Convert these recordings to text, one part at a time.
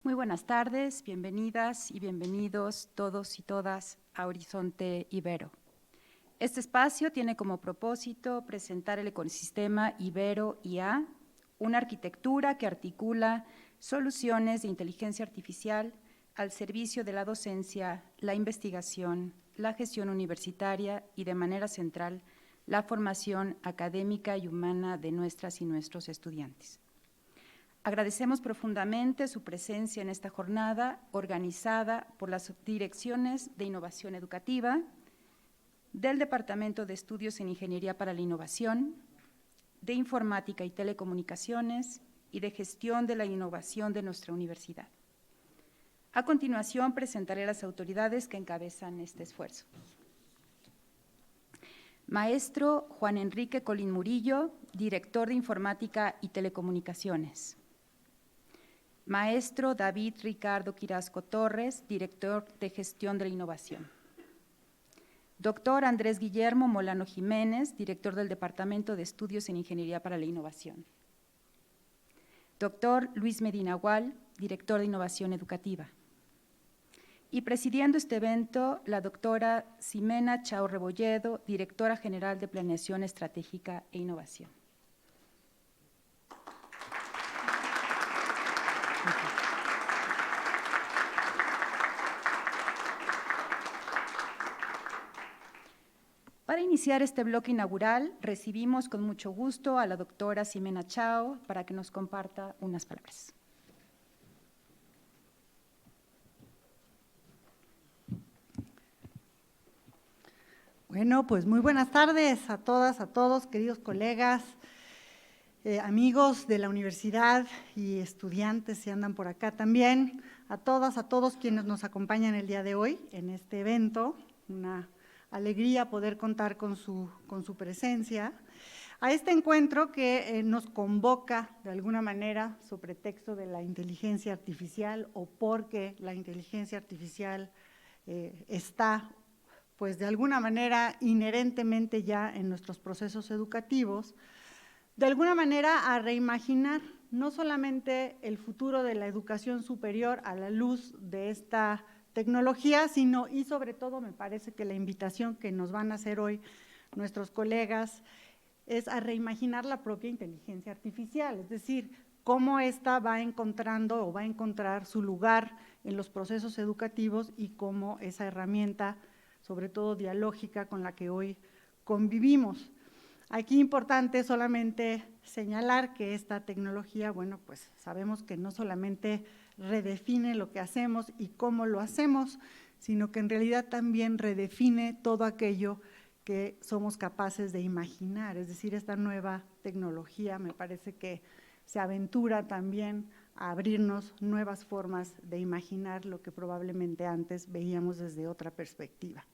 Muy buenas tardes, bienvenidas y bienvenidos todos y todas a Horizonte Ibero. Este espacio tiene como propósito presentar el ecosistema Ibero-IA, una arquitectura que articula soluciones de inteligencia artificial al servicio de la docencia, la investigación, la gestión universitaria y, de manera central, la formación académica y humana de nuestras y nuestros estudiantes. Agradecemos profundamente su presencia en esta jornada organizada por las Direcciones de Innovación Educativa, del Departamento de Estudios en Ingeniería para la Innovación, de Informática y Telecomunicaciones y de Gestión de la Innovación de nuestra universidad. A continuación, presentaré a las autoridades que encabezan este esfuerzo. Maestro Juan Enrique Colín Murillo, director de Informática y Telecomunicaciones. Maestro David Ricardo Quirasco Torres, director de Gestión de la Innovación. Doctor Andrés Guillermo Molano Jiménez, director del Departamento de Estudios en Ingeniería para la Innovación. Doctor Luis Medina Gual, director de Innovación Educativa. Y presidiendo este evento, la doctora Ximena Chao Rebolledo, directora general de Planeación Estratégica e Innovación. Para iniciar este bloque inaugural, recibimos con mucho gusto a la doctora Ximena Chao para que nos comparta unas palabras. Bueno, pues muy buenas tardes a todas, a todos, queridos colegas, amigos de la universidad y estudiantes si andan por acá también, a todas, a todos quienes nos acompañan el día de hoy en este evento. Una alegría poder contar con su presencia a este encuentro que nos convoca de alguna manera sobre pretexto de la inteligencia artificial o porque la inteligencia artificial está pues de alguna manera inherentemente ya en nuestros procesos educativos, de alguna manera a reimaginar no solamente el futuro de la educación superior a la luz de esta tecnología, sino y sobre todo me parece que la invitación que nos van a hacer hoy nuestros colegas es a reimaginar la propia inteligencia artificial, es decir, cómo ésta va encontrando o va a encontrar su lugar en los procesos educativos y cómo esa herramienta, sobre todo dialógica, con la que hoy convivimos. Aquí importante solamente señalar que esta tecnología, bueno, pues sabemos que no solamente redefine lo que hacemos y cómo lo hacemos, sino que en realidad también redefine todo aquello que somos capaces de imaginar, es decir, esta nueva tecnología me parece que se aventura también a abrirnos nuevas formas de imaginar lo que probablemente antes veíamos desde otra perspectiva.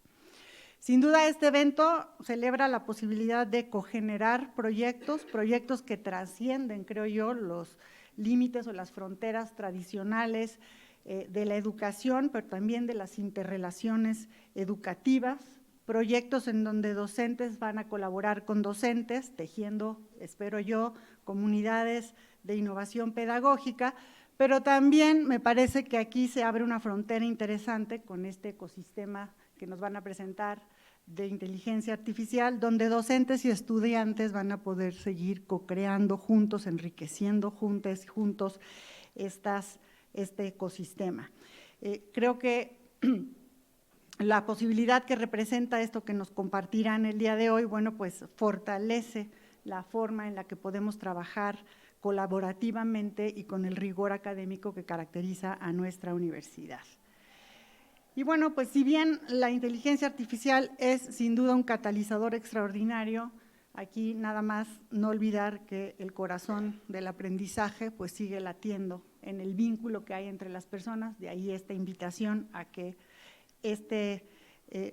Sin duda, este evento celebra la posibilidad de cogenerar proyectos que trascienden, creo yo, los límites o las fronteras tradicionales de la educación, pero también de las interrelaciones educativas, proyectos en donde docentes van a colaborar con docentes, tejiendo, espero yo, comunidades de innovación pedagógica, pero también me parece que aquí se abre una frontera interesante con este ecosistema que nos van a presentar de inteligencia artificial, donde docentes y estudiantes van a poder seguir co-creando juntos, enriqueciendo juntos este ecosistema. Creo que la posibilidad que representa esto que nos compartirán el día de hoy, bueno, pues fortalece la forma en la que podemos trabajar colaborativamente y con el rigor académico que caracteriza a nuestra universidad. Y bueno, pues si bien la inteligencia artificial es sin duda un catalizador extraordinario, aquí nada más no olvidar que el corazón del aprendizaje pues sigue latiendo en el vínculo que hay entre las personas, de ahí esta invitación a que este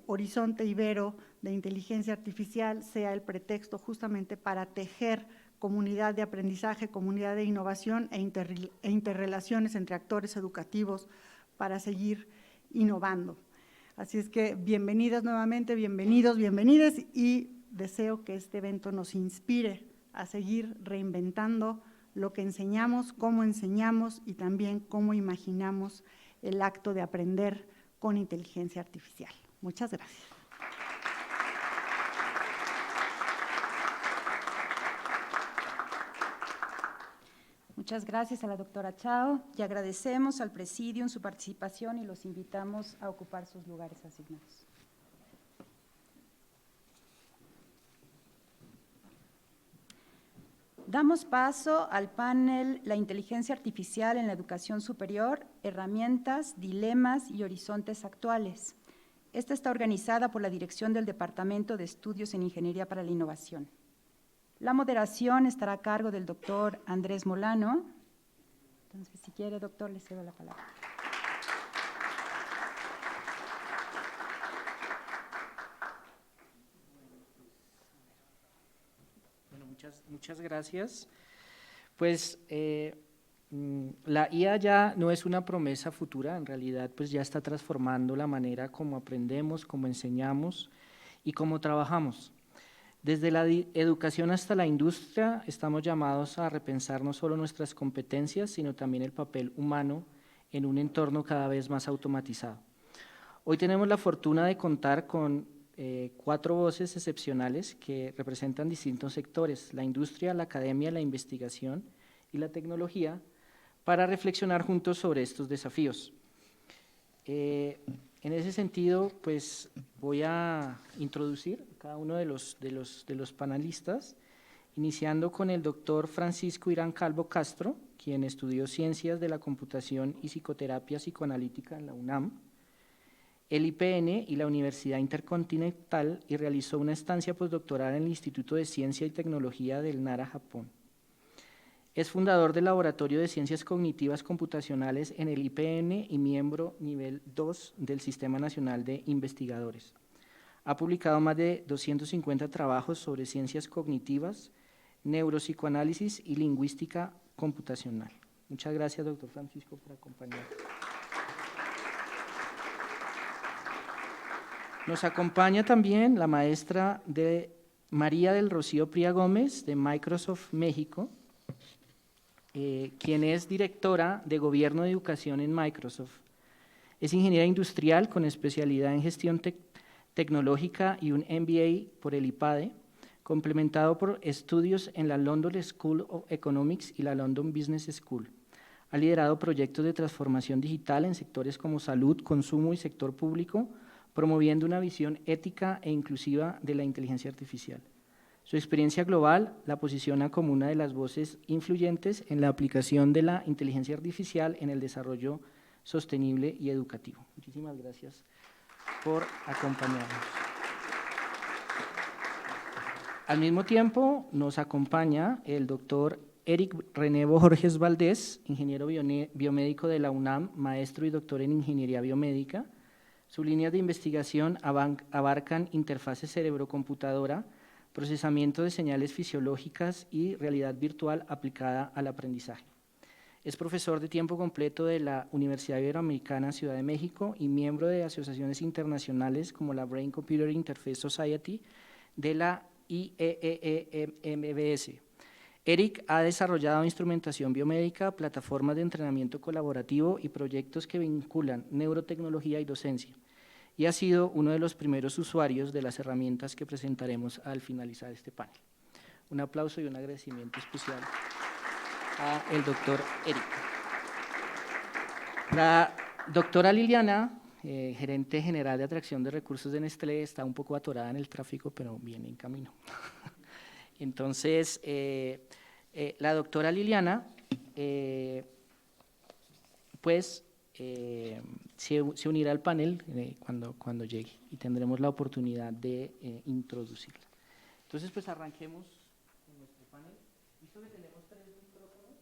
horizonte ibero de inteligencia artificial sea el pretexto justamente para tejer comunidad de aprendizaje, comunidad de innovación e interrelaciones entre actores educativos para seguir innovando. Así es que bienvenidas nuevamente, bienvenidos, bienvenides y deseo que este evento nos inspire a seguir reinventando lo que enseñamos, cómo enseñamos y también cómo imaginamos el acto de aprender con inteligencia artificial. Muchas gracias. Muchas gracias a la doctora Chao y agradecemos al Presidium su participación y los invitamos a ocupar sus lugares asignados. Damos paso al panel La inteligencia artificial en la educación superior, herramientas, dilemas y horizontes actuales. Esta está organizada por la dirección del Departamento de Estudios en Ingeniería para la Innovación. La moderación estará a cargo del doctor Andrés Molano. Entonces, si quiere, doctor, le cedo la palabra. Bueno, muchas gracias. Pues la IA ya no es una promesa futura, en realidad pues ya está transformando la manera como aprendemos, cómo enseñamos y cómo trabajamos. Desde la educación hasta la industria estamos llamados a repensar no solo nuestras competencias, sino también el papel humano en un entorno cada vez más automatizado. Hoy tenemos la fortuna de contar con 4 voces excepcionales que representan distintos sectores, la industria, la academia, la investigación y la tecnología, para reflexionar juntos sobre estos desafíos. En ese sentido, pues voy a introducir a cada uno de los panelistas, iniciando con el doctor Francisco Irán Calvo Castro, quien estudió Ciencias de la Computación y Psicoterapia Psicoanalítica en la UNAM, el IPN y la Universidad Intercontinental, y realizó una estancia postdoctoral en el Instituto de Ciencia y Tecnología del Nara, Japón. Es fundador del Laboratorio de Ciencias Cognitivas Computacionales en el IPN y miembro nivel 2 del Sistema Nacional de Investigadores. Ha publicado más de 250 trabajos sobre ciencias cognitivas, neuropsicoanálisis y lingüística computacional. Muchas gracias, doctor Francisco, por acompañarnos. Nos acompaña también la maestra María del Rocío Pría Gómez, de Microsoft México, quien es directora de Gobierno de Educación en Microsoft. Es ingeniera industrial con especialidad en gestión tecnológica y un MBA por el IPADE, complementado por estudios en la London School of Economics y la London Business School. Ha liderado proyectos de transformación digital en sectores como salud, consumo y sector público, promoviendo una visión ética e inclusiva de la inteligencia artificial. Su experiencia global la posiciona como una de las voces influyentes en la aplicación de la inteligencia artificial en el desarrollo sostenible y educativo. Muchísimas gracias por acompañarnos. Al mismo tiempo, nos acompaña el doctor Eric René Borges Valdés, ingeniero biomédico de la UNAM, maestro y doctor en ingeniería biomédica. Sus líneas de investigación abarcan interfaces cerebro-computadora, procesamiento de señales fisiológicas y realidad virtual aplicada al aprendizaje. Es profesor de tiempo completo de la Universidad Iberoamericana Ciudad de México y miembro de asociaciones internacionales como la Brain Computer Interface Society de la IEEE-MBS. Eric ha desarrollado instrumentación biomédica, plataformas de entrenamiento colaborativo y proyectos que vinculan neurotecnología y docencia, y ha sido uno de los primeros usuarios de las herramientas que presentaremos al finalizar este panel. Un aplauso y un agradecimiento especial al doctor Eric. La doctora Liliana, gerente general de atracción de recursos de Nestlé, está un poco atorada en el tráfico, pero viene en camino. Entonces, la doctora Liliana, se unirá al panel cuando llegue y tendremos la oportunidad de introducirla. Entonces, pues arranquemos con nuestro panel. ¿Visto que tenemos 3 micrófonos?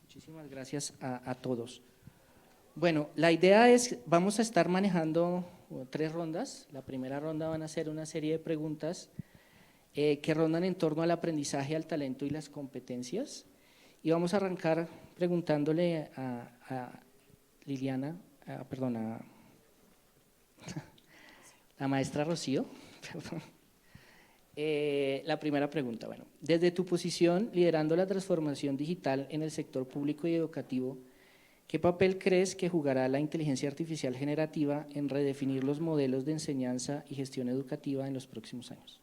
Muchísimas gracias a todos. Bueno, la idea es, vamos a estar manejando 3 rondas. La primera ronda van a ser una serie de preguntas que rondan en torno al aprendizaje, al talento y las competencias. Y vamos a arrancar preguntándole a Liliana, perdón, a la maestra Rocío, perdón. La primera pregunta, bueno, desde tu posición liderando la transformación digital en el sector público y educativo, ¿qué papel crees que jugará la inteligencia artificial generativa en redefinir los modelos de enseñanza y gestión educativa en los próximos años?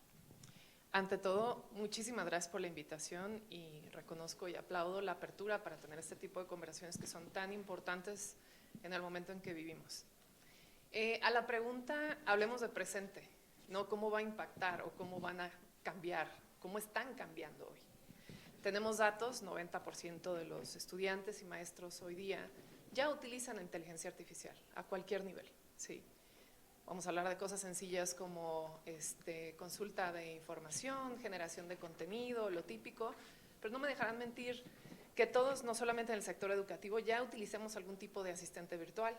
Ante todo, muchísimas gracias por la invitación y reconozco y aplaudo la apertura para tener este tipo de conversaciones que son tan importantes en el momento en que vivimos. A la pregunta, hablemos de presente, no cómo va a impactar o cómo van a cambiar, cómo están cambiando hoy. Tenemos datos, 90% de los estudiantes y maestros hoy día ya utilizan la inteligencia artificial a cualquier nivel, ¿sí? Vamos a hablar de cosas sencillas como consulta de información, generación de contenido, lo típico, pero no me dejarán mentir que todos, no solamente en el sector educativo, ya utilicemos algún tipo de asistente virtual.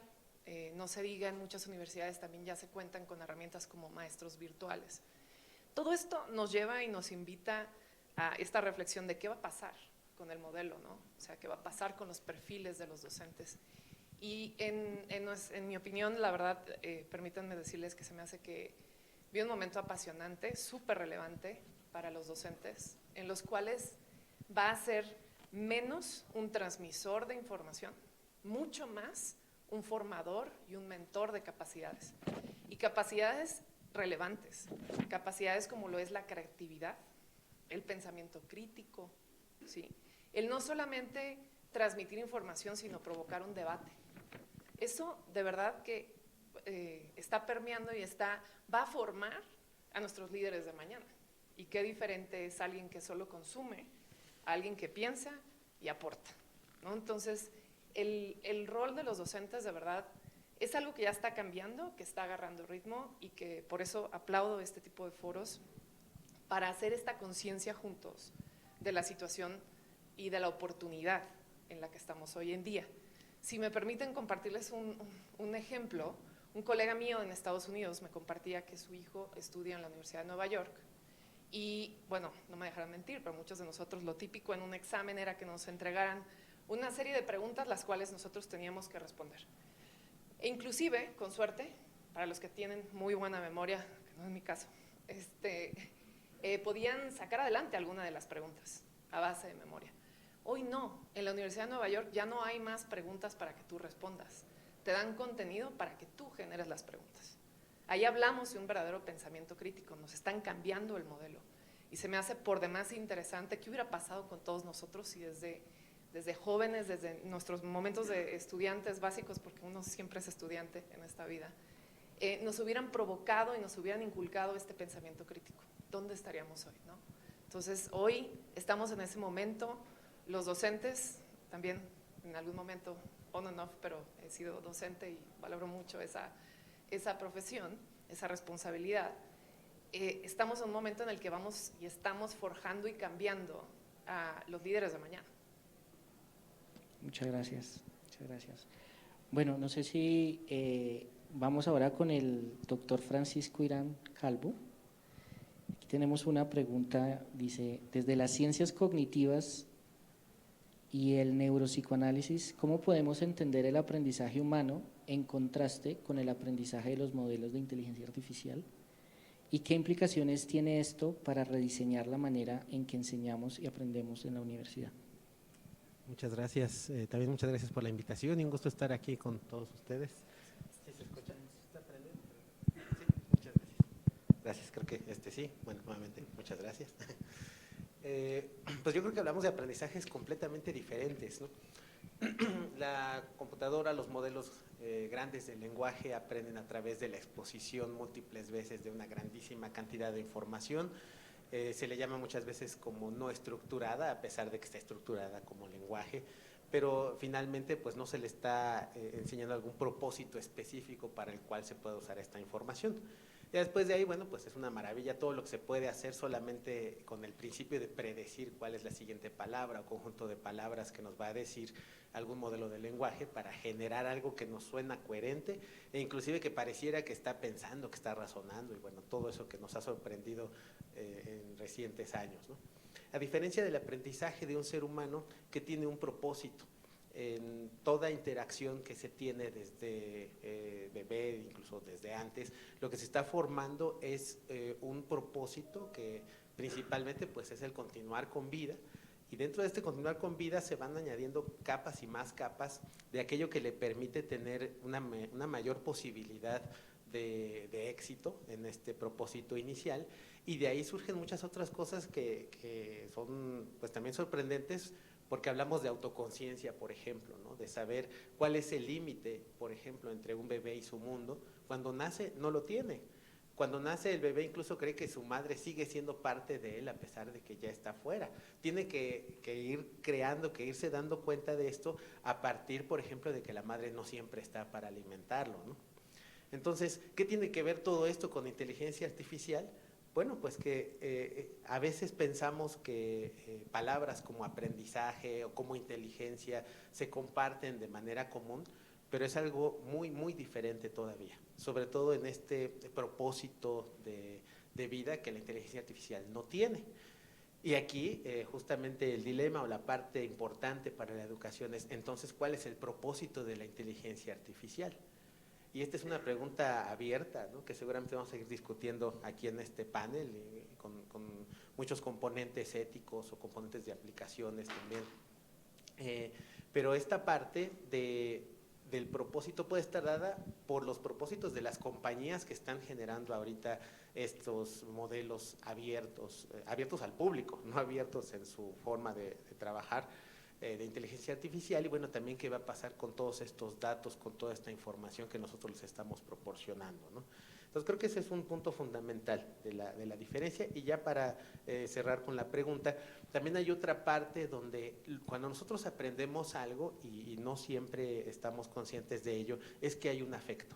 No se diga, en muchas universidades también ya se cuentan con herramientas como maestros virtuales. Todo esto nos lleva y nos invita a esta reflexión de qué va a pasar con el modelo, ¿no? O sea, qué va a pasar con los perfiles de los docentes. Y en mi opinión, la verdad, permítanme decirles que se me hace que vi un momento apasionante, súper relevante para los docentes, en los cuales va a ser menos un transmisor de información, mucho más un formador y un mentor de capacidades. Y capacidades relevantes, capacidades como lo es la creatividad, el pensamiento crítico, ¿sí? El no solamente transmitir información, sino provocar un debate. Eso de verdad que está permeando y va a formar a nuestros líderes de mañana. Y qué diferente es alguien que solo consume, a alguien que piensa y aporta, ¿no? Entonces, el rol de los docentes de verdad es algo que ya está cambiando, que está agarrando ritmo y que por eso aplaudo este tipo de foros para hacer esta conciencia juntos de la situación y de la oportunidad en la que estamos hoy en día. Si me permiten compartirles un ejemplo, un colega mío en Estados Unidos me compartía que su hijo estudia en la Universidad de Nueva York y, bueno, no me dejarán mentir, pero muchos de nosotros lo típico en un examen era que nos entregaran una serie de preguntas las cuales nosotros teníamos que responder. E inclusive, con suerte, para los que tienen muy buena memoria, que no es mi caso, podían sacar adelante alguna de las preguntas a base de memoria. Hoy no, en la Universidad de Nueva York ya no hay más preguntas para que tú respondas. Te dan contenido para que tú generes las preguntas. Ahí hablamos de un verdadero pensamiento crítico, nos están cambiando el modelo. Y se me hace por demás interesante qué hubiera pasado con todos nosotros si desde jóvenes, desde nuestros momentos de estudiantes básicos, porque uno siempre es estudiante en esta vida, nos hubieran provocado y nos hubieran inculcado este pensamiento crítico. ¿Dónde estaríamos hoy, no? Entonces, hoy estamos en ese momento. Los docentes, también en algún momento, on and off, pero he sido docente y valoro mucho esa profesión, esa responsabilidad. Estamos en un momento en el que vamos y estamos forjando y cambiando a los líderes de mañana. Muchas gracias, muchas gracias. Bueno, no sé si vamos ahora con el doctor Francisco Irán Calvo. Aquí tenemos una pregunta, dice, desde las ciencias cognitivas y el neuropsicoanálisis, ¿cómo podemos entender el aprendizaje humano en contraste con el aprendizaje de los modelos de inteligencia artificial? ¿Y qué implicaciones tiene esto para rediseñar la manera en que enseñamos y aprendemos en la universidad? Muchas gracias, también muchas gracias por la invitación y un gusto estar aquí con todos ustedes. ¿Sí se escucha? ¿Está prendido? Sí, muchas gracias. Gracias, creo que sí, bueno, nuevamente, muchas gracias. Pues yo creo que hablamos de aprendizajes completamente diferentes, ¿no? La computadora, los modelos grandes del lenguaje aprenden a través de la exposición múltiples veces de una grandísima cantidad de información. Se le llama muchas veces como no estructurada, a pesar de que está estructurada como lenguaje, pero finalmente pues no se le está enseñando algún propósito específico para el cual se pueda usar esta información. Ya después de ahí, bueno, pues es una maravilla todo lo que se puede hacer solamente con el principio de predecir cuál es la siguiente palabra o conjunto de palabras que nos va a decir algún modelo de lenguaje para generar algo que nos suena coherente e inclusive que pareciera que está pensando, que está razonando y bueno, todo eso que nos ha sorprendido en recientes años, ¿no? A diferencia del aprendizaje de un ser humano que tiene un propósito, en toda interacción que se tiene desde bebé, incluso desde antes, lo que se está formando es un propósito que principalmente pues es el continuar con vida, y dentro de este continuar con vida se van añadiendo capas y más capas de aquello que le permite tener una mayor posibilidad de éxito en este propósito inicial, y de ahí surgen muchas otras cosas que son pues también sorprendentes, porque hablamos de autoconciencia, por ejemplo, ¿no? De saber cuál es el límite, por ejemplo, entre un bebé y su mundo. Cuando nace no lo tiene. Cuando nace el bebé incluso cree que su madre sigue siendo parte de él a pesar de que ya está fuera. Tiene que ir creando, que irse dando cuenta de esto a partir, por ejemplo, de que la madre no siempre está para alimentarlo, ¿no? Entonces, ¿qué tiene que ver todo esto con inteligencia artificial? Bueno, pues que a veces pensamos que palabras como aprendizaje o como inteligencia se comparten de manera común, pero es algo muy, muy diferente todavía, sobre todo en este propósito de vida que la inteligencia artificial no tiene. Y aquí justamente el dilema o la parte importante para la educación es, entonces, ¿cuál es el propósito de la inteligencia artificial? Y esta es una pregunta abierta, ¿no? Que seguramente vamos a seguir discutiendo aquí en este panel, con muchos componentes éticos o componentes de aplicaciones también. Pero esta parte del propósito puede estar dada por los propósitos de las compañías que están generando ahorita estos modelos abiertos, abiertos al público, no abiertos en su forma de trabajar, de inteligencia artificial, y bueno, también qué va a pasar con todos estos datos, con toda esta información que nosotros les estamos proporcionando, ¿no? Entonces creo que ese es un punto fundamental de la diferencia. Y ya para cerrar con la pregunta, también hay otra parte donde cuando nosotros aprendemos algo y no siempre estamos conscientes de ello, es que hay un afecto.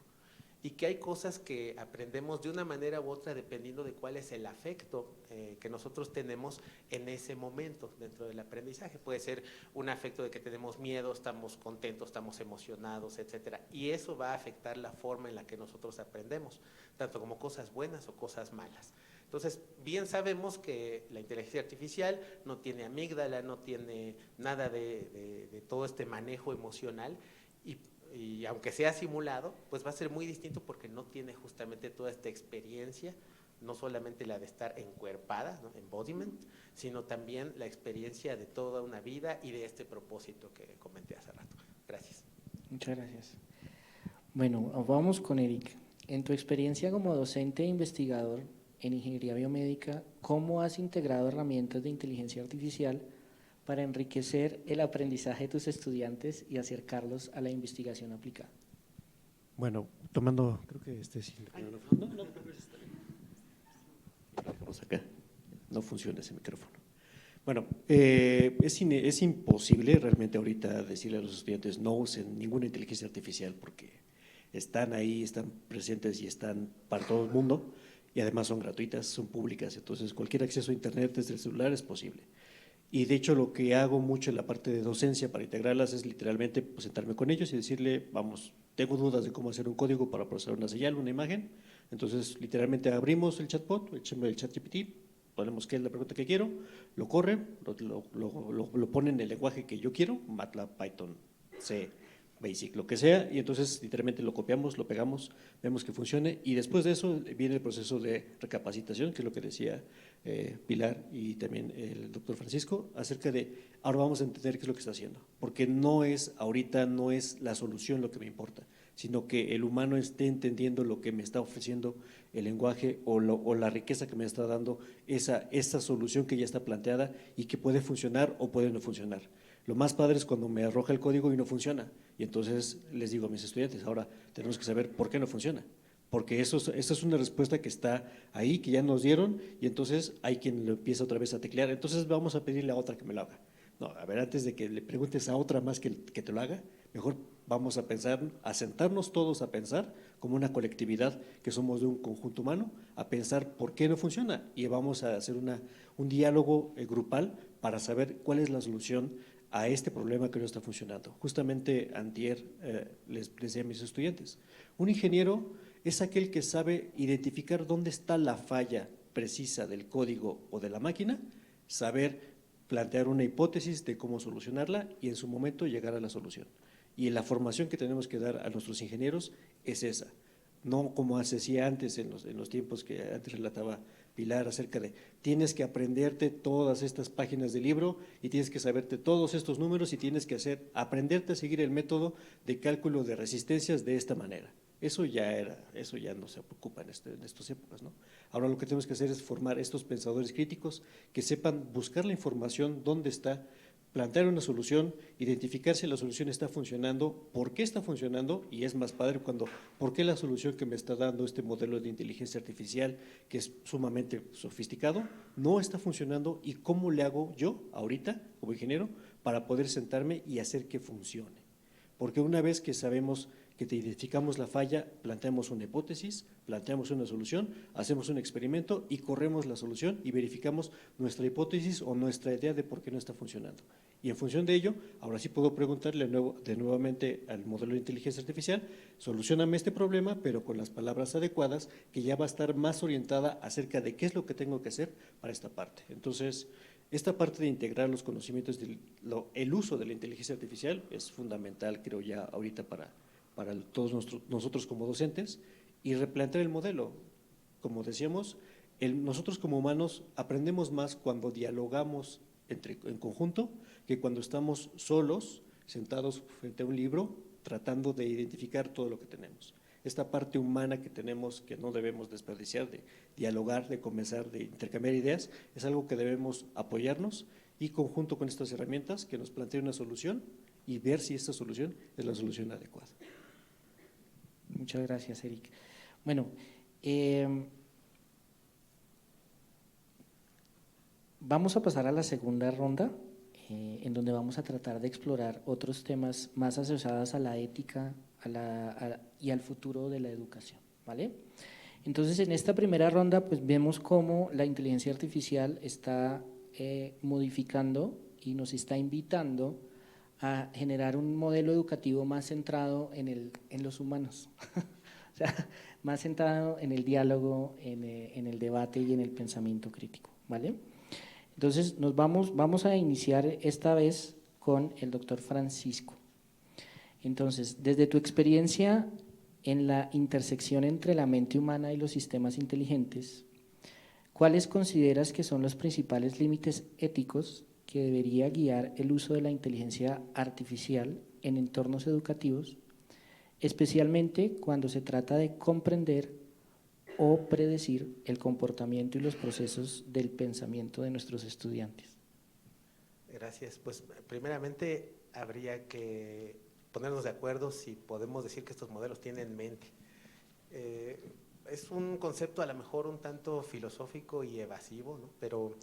Y que hay cosas que aprendemos de una manera u otra dependiendo de cuál es el afecto que nosotros tenemos en ese momento dentro del aprendizaje. Puede ser un afecto de que tenemos miedo, estamos contentos, estamos emocionados, etcétera. Y eso va a afectar la forma en la que nosotros aprendemos, tanto como cosas buenas o cosas malas. Entonces, bien sabemos que la inteligencia artificial no tiene amígdala, no tiene nada de todo este manejo emocional, y aunque sea simulado, pues va a ser muy distinto porque no tiene justamente toda esta experiencia, no solamente la de estar encuerpada, ¿no? Embodiment, sino también la experiencia de toda una vida y de este propósito que comenté hace rato. Gracias. Muchas gracias. Bueno, vamos con Eric. En tu experiencia como docente e investigador en ingeniería biomédica, ¿cómo has integrado herramientas de inteligencia artificial para enriquecer el aprendizaje de tus estudiantes y acercarlos a la investigación aplicada? Bueno, tomando, creo que este sí. Vamos acá, no funciona ese micrófono. Bueno, es imposible realmente ahorita decirle a los estudiantes no usen ninguna inteligencia artificial porque están ahí, están presentes y están para todo el mundo, y además son gratuitas, son públicas, entonces cualquier acceso a internet desde el celular es posible. Y de hecho lo que hago mucho en la parte de docencia para integrarlas es literalmente pues, sentarme con ellos y decirle, vamos, tengo dudas de cómo hacer un código para procesar una señal, una imagen, entonces literalmente abrimos el chatbot, el ChatGPT, ponemos qué es la pregunta que quiero, lo corre, lo pone en el lenguaje que yo quiero, MATLAB, Python, C, Basic, lo que sea, y entonces literalmente lo copiamos, lo pegamos, vemos que funcione, y después de eso viene el proceso de recapacitación, que es lo que decía Pilar y también el doctor Francisco, acerca de, ahora vamos a entender qué es lo que está haciendo, porque ahorita no es la solución lo que me importa, sino que el humano esté entendiendo lo que me está ofreciendo el lenguaje o la riqueza que me está dando esa solución que ya está planteada y que puede funcionar o puede no funcionar. Lo más padre es cuando me arroja el código y no funciona, y entonces les digo a mis estudiantes, ahora tenemos que saber por qué no funciona, porque esa es una respuesta que está ahí, que ya nos dieron, y entonces hay quien lo empieza otra vez a teclear, entonces vamos a pedirle a otra que me lo haga. No, a ver, antes de que le preguntes a otra más que te lo haga, Mejor vamos a pensar, a sentarnos todos a pensar como una colectividad que somos de un conjunto humano, a pensar por qué no funciona y vamos a hacer un diálogo grupal para saber cuál es la solución a este problema que no está funcionando. Justamente antier les decía a mis estudiantes, un ingeniero es aquel que sabe identificar dónde está la falla precisa del código o de la máquina, saber plantear una hipótesis de cómo solucionarla y en su momento llegar a la solución. Y la formación que tenemos que dar a nuestros ingenieros es esa, no como se hacía antes en los tiempos que antes relataba Pilar acerca de tienes que aprenderte todas estas páginas del libro y tienes que saberte todos estos números y tienes que aprenderte a seguir el método de cálculo de resistencias de esta manera. Eso ya no se ocupa en estas épocas, ¿no? Ahora lo que tenemos que hacer es formar estos pensadores críticos que sepan buscar la información, dónde está, plantear una solución, identificar si la solución está funcionando, por qué está funcionando, y es más padre cuando, por qué la solución que me está dando este modelo de inteligencia artificial, que es sumamente sofisticado, no está funcionando y cómo le hago yo, ahorita, como ingeniero, para poder sentarme y hacer que funcione. Porque una vez que sabemos que te identificamos la falla, planteamos una hipótesis, planteamos una solución, hacemos un experimento y corremos la solución y verificamos nuestra hipótesis o nuestra idea de por qué no está funcionando. Y en función de ello, ahora sí puedo preguntarle nuevamente al modelo de inteligencia artificial, solucioname este problema, pero con las palabras adecuadas, que ya va a estar más orientada acerca de qué es lo que tengo que hacer para esta parte. Entonces, esta parte de integrar los conocimientos, el uso de la inteligencia artificial es fundamental, creo ya ahorita para todos nosotros como docentes y replantear el modelo. Como decíamos, nosotros como humanos aprendemos más cuando dialogamos en conjunto que cuando estamos solos, sentados frente a un libro, tratando de identificar todo lo que tenemos. Esta parte humana que tenemos, que no debemos desperdiciar, de dialogar, de comenzar, de intercambiar ideas, es algo que debemos apoyarnos y conjunto con estas herramientas que nos planteen una solución y ver si esta solución es la solución adecuada. Muchas gracias, Eric. Bueno, vamos a pasar a la segunda ronda, en donde vamos a tratar de explorar otros temas más asociados a la ética y al futuro de la educación, ¿vale? Entonces, en esta primera ronda, pues vemos cómo la inteligencia artificial está modificando y nos está invitando a generar un modelo educativo más centrado en los humanos, o sea, más centrado en el diálogo, en el debate y en el pensamiento crítico, ¿vale? Entonces, vamos a iniciar esta vez con el doctor Francisco. Entonces, desde tu experiencia en la intersección entre la mente humana y los sistemas inteligentes, ¿cuáles consideras que son los principales límites éticos que debería guiar el uso de la inteligencia artificial en entornos educativos, especialmente cuando se trata de comprender o predecir el comportamiento y los procesos del pensamiento de nuestros estudiantes? Gracias. Pues primeramente habría que ponernos de acuerdo si podemos decir que estos modelos tienen mente. Es un concepto a lo mejor un tanto filosófico y evasivo, ¿no? Pero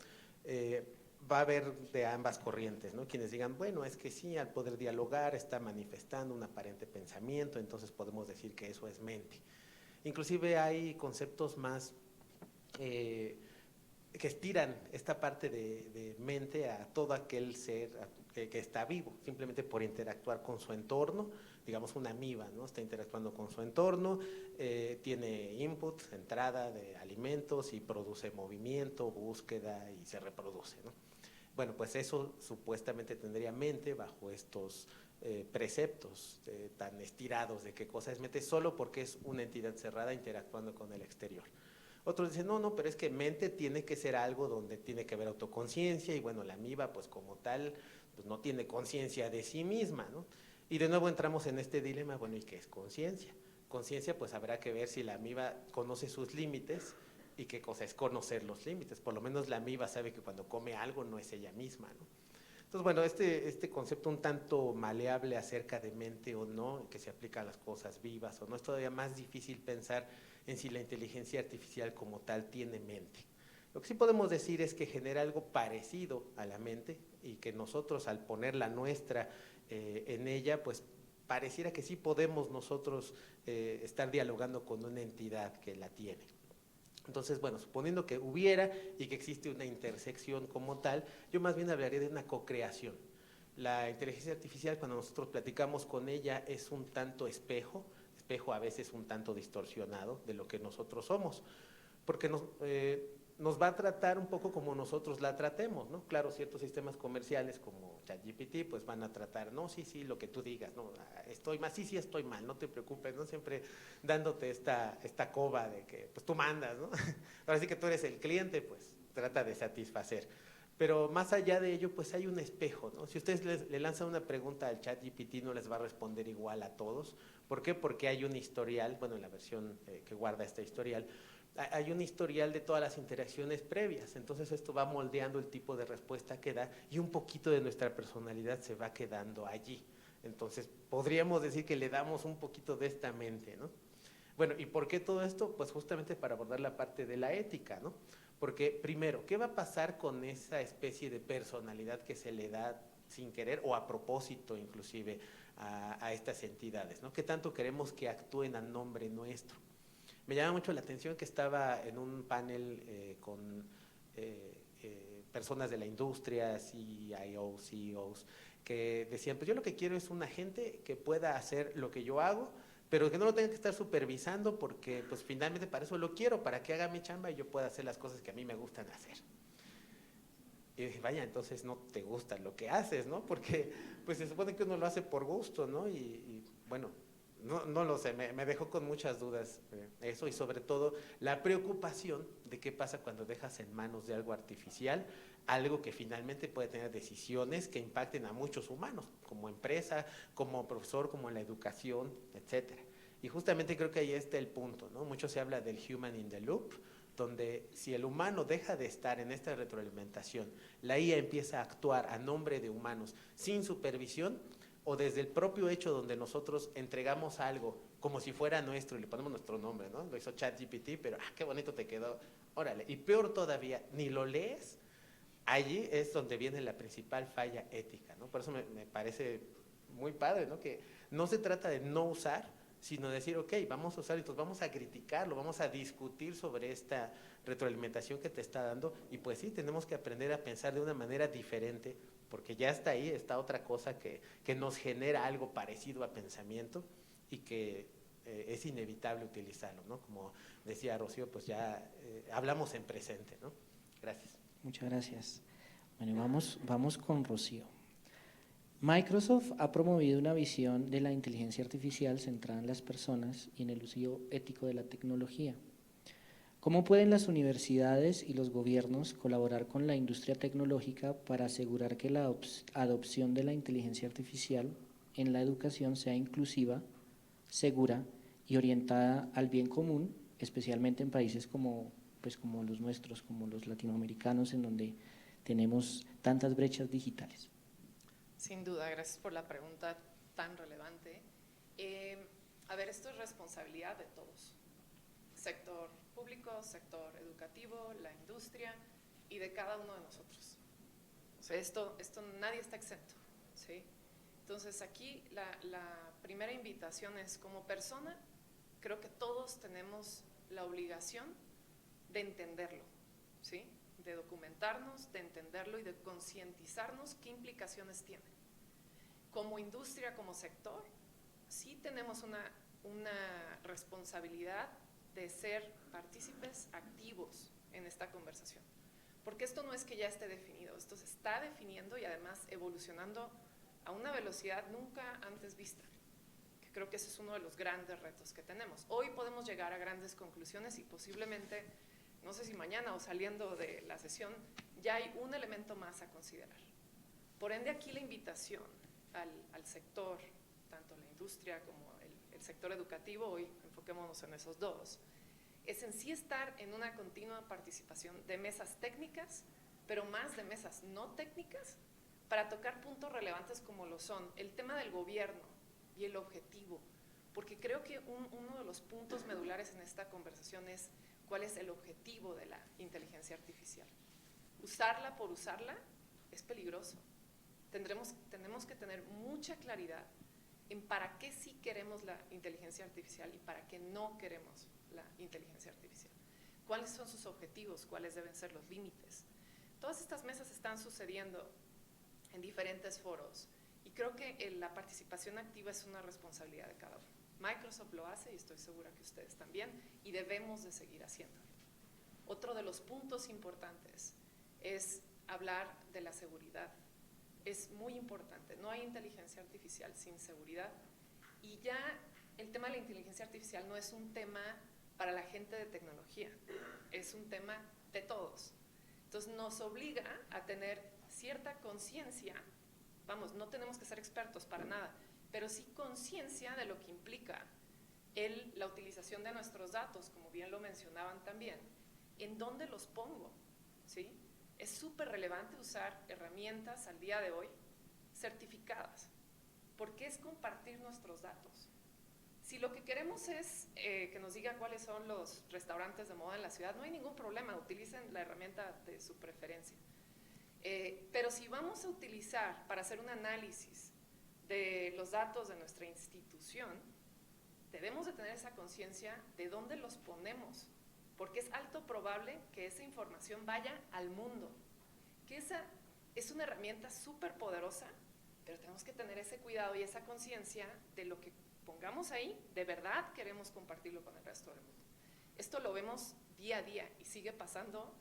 va a haber de ambas corrientes, ¿no? Quienes digan, bueno, es que sí, al poder dialogar está manifestando un aparente pensamiento, entonces podemos decir que eso es mente. Inclusive hay conceptos más que estiran esta parte de mente a todo aquel ser que está vivo, simplemente por interactuar con su entorno. Digamos una amiba, ¿no? Está interactuando con su entorno, tiene input, entrada de alimentos y produce movimiento, búsqueda y se reproduce, ¿no? Bueno, pues eso supuestamente tendría mente bajo estos preceptos tan estirados de qué cosa es mente, solo porque es una entidad cerrada interactuando con el exterior. Otros dicen, no, pero es que mente tiene que ser algo donde tiene que haber autoconciencia y bueno, la amiba pues como tal pues no tiene conciencia de sí misma, ¿no? Y de nuevo entramos en este dilema, bueno, ¿y qué es conciencia? Conciencia pues habrá que ver si la amiba conoce sus límites y qué cosa es conocer los límites. Por lo menos la amiba sabe que cuando come algo no es ella misma, ¿no? Entonces, bueno, este concepto un tanto maleable acerca de mente o no, que se aplica a las cosas vivas o no, es todavía más difícil pensar en si la inteligencia artificial como tal tiene mente. Lo que sí podemos decir es que genera algo parecido a la mente y que nosotros al poner la nuestra en ella, pues pareciera que sí podemos nosotros estar dialogando con una entidad que la tiene. Entonces, bueno, suponiendo que hubiera y que existe una intersección como tal, yo más bien hablaría de una co-creación. La inteligencia artificial, cuando nosotros platicamos con ella, es un tanto espejo a veces un tanto distorsionado de lo que nosotros somos, porque nos va a tratar un poco como nosotros la tratemos, ¿no? Claro, ciertos sistemas comerciales como ChatGPT, pues van a tratar, no, sí, lo que tú digas, no, estoy mal, sí, estoy mal, no te preocupes, ¿no? Siempre dándote esta coba de que, pues tú mandas, ¿no? Ahora sí que tú eres el cliente, pues trata de satisfacer. Pero más allá de ello, pues hay un espejo, ¿no? Si ustedes le lanzan una pregunta al ChatGPT, no les va a responder igual a todos. ¿Por qué? Porque hay un historial, bueno, en la versión que guarda este historial, hay un historial de todas las interacciones previas. Entonces esto va moldeando el tipo de respuesta que da y un poquito de nuestra personalidad se va quedando allí. Entonces podríamos decir que le damos un poquito de esta mente, ¿no? Bueno, ¿y por qué todo esto? Pues justamente para abordar la parte de la ética, ¿no? Porque primero, ¿qué va a pasar con esa especie de personalidad que se le da sin querer o a propósito inclusive a estas entidades, ¿no? ¿Qué tanto queremos que actúen a nombre nuestro? Me llama mucho la atención que estaba en un panel con personas de la industria, CIOs, CEOs, que decían, pues yo lo que quiero es un agente que pueda hacer lo que yo hago, pero que no lo tenga que estar supervisando porque pues finalmente para eso lo quiero, para que haga mi chamba y yo pueda hacer las cosas que a mí me gustan hacer. Y dije, vaya, entonces no te gusta lo que haces, ¿no? Porque pues se supone que uno lo hace por gusto, ¿no? Y bueno, no lo sé, me dejó con muchas dudas eso y sobre todo la preocupación de qué pasa cuando dejas en manos de algo artificial, algo que finalmente puede tener decisiones que impacten a muchos humanos, como empresa, como profesor, como en la educación, etcétera. Y justamente creo que ahí está el punto, ¿no? Mucho se habla del human in the loop, donde si el humano deja de estar en esta retroalimentación, la IA empieza a actuar a nombre de humanos sin supervisión, o desde el propio hecho donde nosotros entregamos algo como si fuera nuestro y le ponemos nuestro nombre, ¿no? Lo hizo ChatGPT, pero qué bonito te quedó, órale. Y peor todavía, ni lo lees, allí es donde viene la principal falla ética, ¿no? Por eso me parece muy padre, ¿no? Que no se trata de no usar, sino decir, ok, vamos a usar y entonces vamos a criticarlo, vamos a discutir sobre esta retroalimentación que te está dando y pues sí, tenemos que aprender a pensar de una manera diferente porque ya está ahí, está otra cosa que nos genera algo parecido a pensamiento y que es inevitable utilizarlo, ¿no? Como decía Rocío, pues ya hablamos en presente, ¿no? Gracias. Muchas gracias. Bueno, vamos con Rocío. Microsoft ha promovido una visión de la inteligencia artificial centrada en las personas y en el uso ético de la tecnología. ¿Cómo pueden las universidades y los gobiernos colaborar con la industria tecnológica para asegurar que la adopción de la inteligencia artificial en la educación sea inclusiva, segura y orientada al bien común, especialmente en países como los nuestros, como los latinoamericanos, en donde tenemos tantas brechas digitales? Sin duda, gracias por la pregunta tan relevante. A ver, esto es responsabilidad de todos. Sector público, sector educativo, la industria y de cada uno de nosotros. O sea, esto nadie está exento, ¿sí? Entonces aquí la primera invitación es, como persona, creo que todos tenemos la obligación de entenderlo, ¿sí? De documentarnos, de entenderlo y de concientizarnos qué implicaciones tiene. Como industria, como sector, sí tenemos una responsabilidad de ser partícipes activos en esta conversación. Porque esto no es que ya esté definido, esto se está definiendo y además evolucionando a una velocidad nunca antes vista. Que creo que ese es uno de los grandes retos que tenemos. Hoy podemos llegar a grandes conclusiones y posiblemente, no sé si mañana o saliendo de la sesión, ya hay un elemento más a considerar. Por ende, aquí la invitación al sector, tanto la industria como el sector educativo, hoy enfoquémonos en esos dos, es en sí estar en una continua participación de mesas técnicas, pero más de mesas no técnicas, para tocar puntos relevantes como lo son el tema del gobierno y el objetivo, porque creo que uno de los puntos medulares en esta conversación es cuál es el objetivo de la inteligencia artificial. Usarla por usarla es peligroso. Tenemos que tener mucha claridad en para qué sí queremos la inteligencia artificial y para qué no queremos la inteligencia artificial. ¿Cuáles son sus objetivos? ¿Cuáles deben ser los límites? Todas estas mesas están sucediendo en diferentes foros y creo que la participación activa es una responsabilidad de cada uno. Microsoft lo hace y estoy segura que ustedes también, y debemos de seguir haciéndolo. Otro de los puntos importantes es hablar de la seguridad. Es muy importante, no hay inteligencia artificial sin seguridad, y ya el tema de la inteligencia artificial no es un tema para la gente de tecnología, es un tema de todos. Entonces nos obliga a tener cierta conciencia, vamos, no tenemos que ser expertos para nada, pero sí conciencia de lo que implica la utilización de nuestros datos, como bien lo mencionaban también, en dónde los pongo, ¿sí? Es súper relevante usar herramientas al día de hoy certificadas, porque es compartir nuestros datos. Si lo que queremos es que nos diga cuáles son los restaurantes de moda en la ciudad, no hay ningún problema, utilicen la herramienta de su preferencia. Pero si vamos a utilizar para hacer un análisis de los datos de nuestra institución, debemos de tener esa conciencia de dónde los ponemos, porque es alto probable que esa información vaya al mundo, que esa es una herramienta súper poderosa, pero tenemos que tener ese cuidado y esa conciencia de lo que pongamos ahí, de verdad queremos compartirlo con el resto del mundo. Esto lo vemos día a día y sigue pasando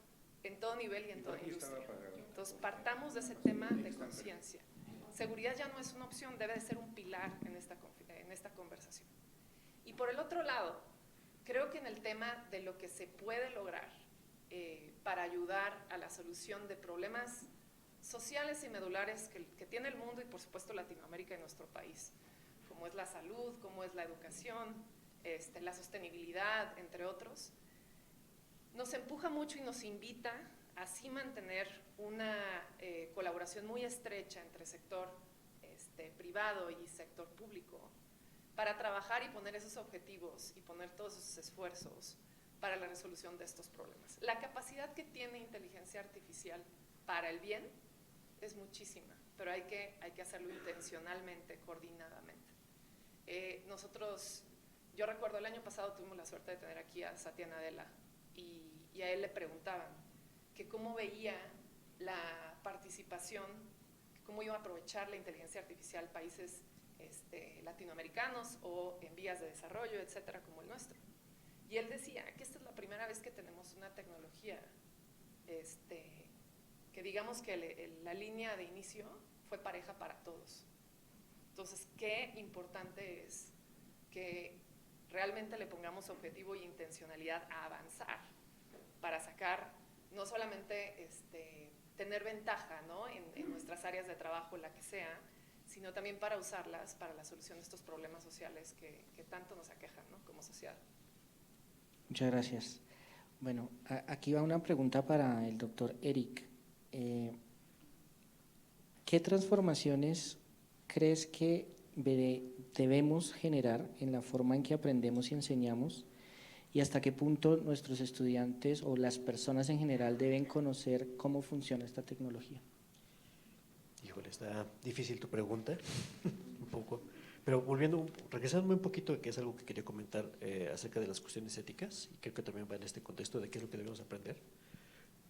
en todo nivel y en toda industria. Entonces, partamos de ese tema de conciencia. Seguridad ya no es una opción, debe de ser un pilar en esta conversación. Y por el otro lado, creo que en el tema de lo que se puede lograr para ayudar a la solución de problemas sociales y medulares que tiene el mundo y por supuesto Latinoamérica y nuestro país, como es la salud, como es la educación, la sostenibilidad, entre otros, nos empuja mucho y nos invita a así mantener una colaboración muy estrecha entre sector privado y sector público para trabajar y poner esos objetivos y poner todos esos esfuerzos para la resolución de estos problemas. La capacidad que tiene inteligencia artificial para el bien es muchísima, pero hay que hacerlo intencionalmente, coordinadamente. Yo recuerdo el año pasado tuvimos la suerte de tener aquí a Satya Nadella y a él le preguntaban que cómo veía la participación, cómo iba a aprovechar la inteligencia artificial países latinoamericanos o en vías de desarrollo, etcétera, como el nuestro. Y él decía que esta es la primera vez que tenemos una tecnología que digamos que la línea de inicio fue pareja para todos. Entonces, qué importante es que realmente le pongamos objetivo y intencionalidad a avanzar para sacar, no solamente tener ventaja, ¿no?, en nuestras áreas de trabajo, la que sea, sino también para usarlas para la solución de estos problemas sociales que tanto nos aquejan, ¿no?, como sociedad. Muchas gracias. Bueno, aquí va una pregunta para el doctor Eric. ¿Qué transformaciones crees que debemos generar en la forma en que aprendemos y enseñamos? ¿Y hasta qué punto nuestros estudiantes o las personas en general deben conocer cómo funciona esta tecnología? Híjole, está difícil tu pregunta, un poco. Pero regresando un poquito, que es algo que quería comentar acerca de las cuestiones éticas, y creo que también va en este contexto de qué es lo que debemos aprender.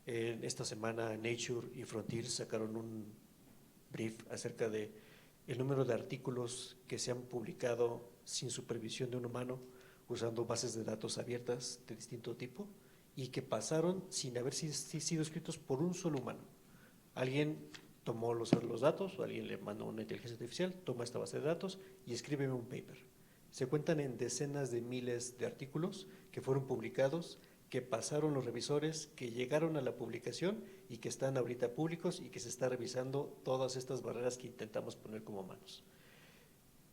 Esta semana Nature y Frontier sacaron un brief acerca de el número de artículos que se han publicado sin supervisión de un humano, usando bases de datos abiertas de distinto tipo, y que pasaron sin haber sido escritos por un solo humano. Alguien tomó los datos, o alguien le mandó una inteligencia artificial, toma esta base de datos y escribe un paper. Se cuentan en decenas de miles de artículos que fueron publicados, que pasaron los revisores, que llegaron a la publicación y que están ahorita públicos y que se está revisando todas estas barreras que intentamos poner como humanos.